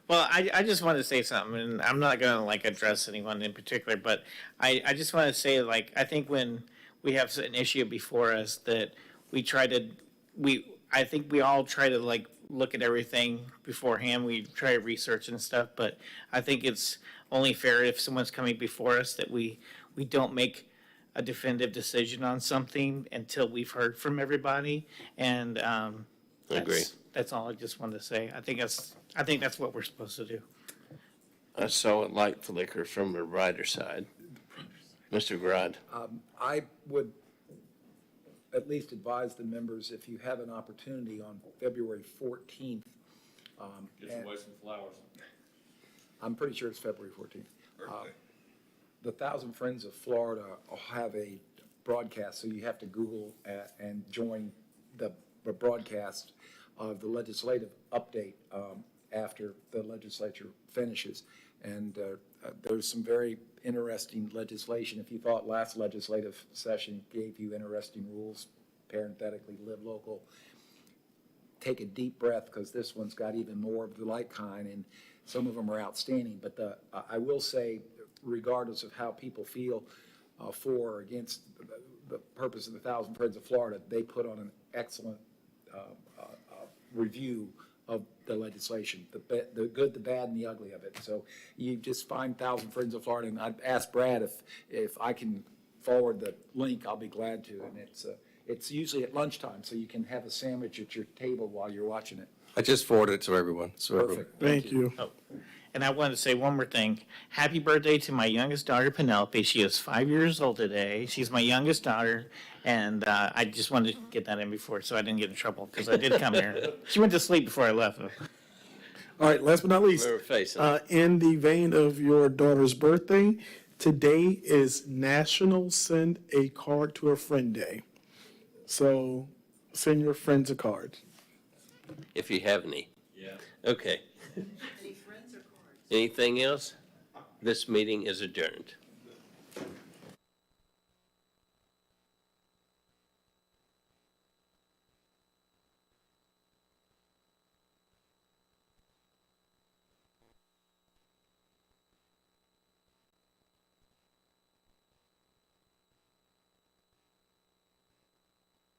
Well, I just want to say something, and I'm not going to like address anyone in particular, but I just want to say, like, I think when we have an issue before us that I think we all try to like look at everything beforehand. We try to research and stuff, but I think it's only fair if someone's coming before us that we don't make a definitive decision on something until we've heard from everybody. And Agree. That's all I just wanted to say. I think that's what we're supposed to do. I saw a light flicker from the brighter side. Mr. Grod. I would at least advise the members, if you have an opportunity on February 14th. Get some some flowers. I'm pretty sure it's February 14th. The Thousand Friends of Florida have a broadcast, so you have to Google and join the broadcast of the legislative update after the legislature finishes. And there's some very interesting legislation. If you thought last legislative session gave you interesting rules, parenthetically, live local, take a deep breath, because this one's got even more of the like kind, and some of them are outstanding. But I will say, regardless of how people feel for or against the purpose of the Thousand Friends of Florida, they put on an excellent review of the legislation, the good, the bad, and the ugly of it. So you just find Thousand Friends of Florida, and I'd ask Brad if I can forward the link, I'll be glad to. And it's usually at lunchtime, so you can have a sandwich at your table while you're watching it. I just forwarded it to everyone. So Perfect. Thank you. Oh, and I wanted to say one more thing. Happy birthday to my youngest daughter, Penelope. She is 5 years old today. She's my youngest daughter, and I just wanted to get that in before, so I didn't get in trouble, because I did come here. She went to sleep before I left. All right, last but not least, We were facing in the vein of your daughter's birthday, today is National Send a Card to a Friend Day. So send your friends a card. if you have any. Yeah. Okay. Anything else? This meeting is adjourned.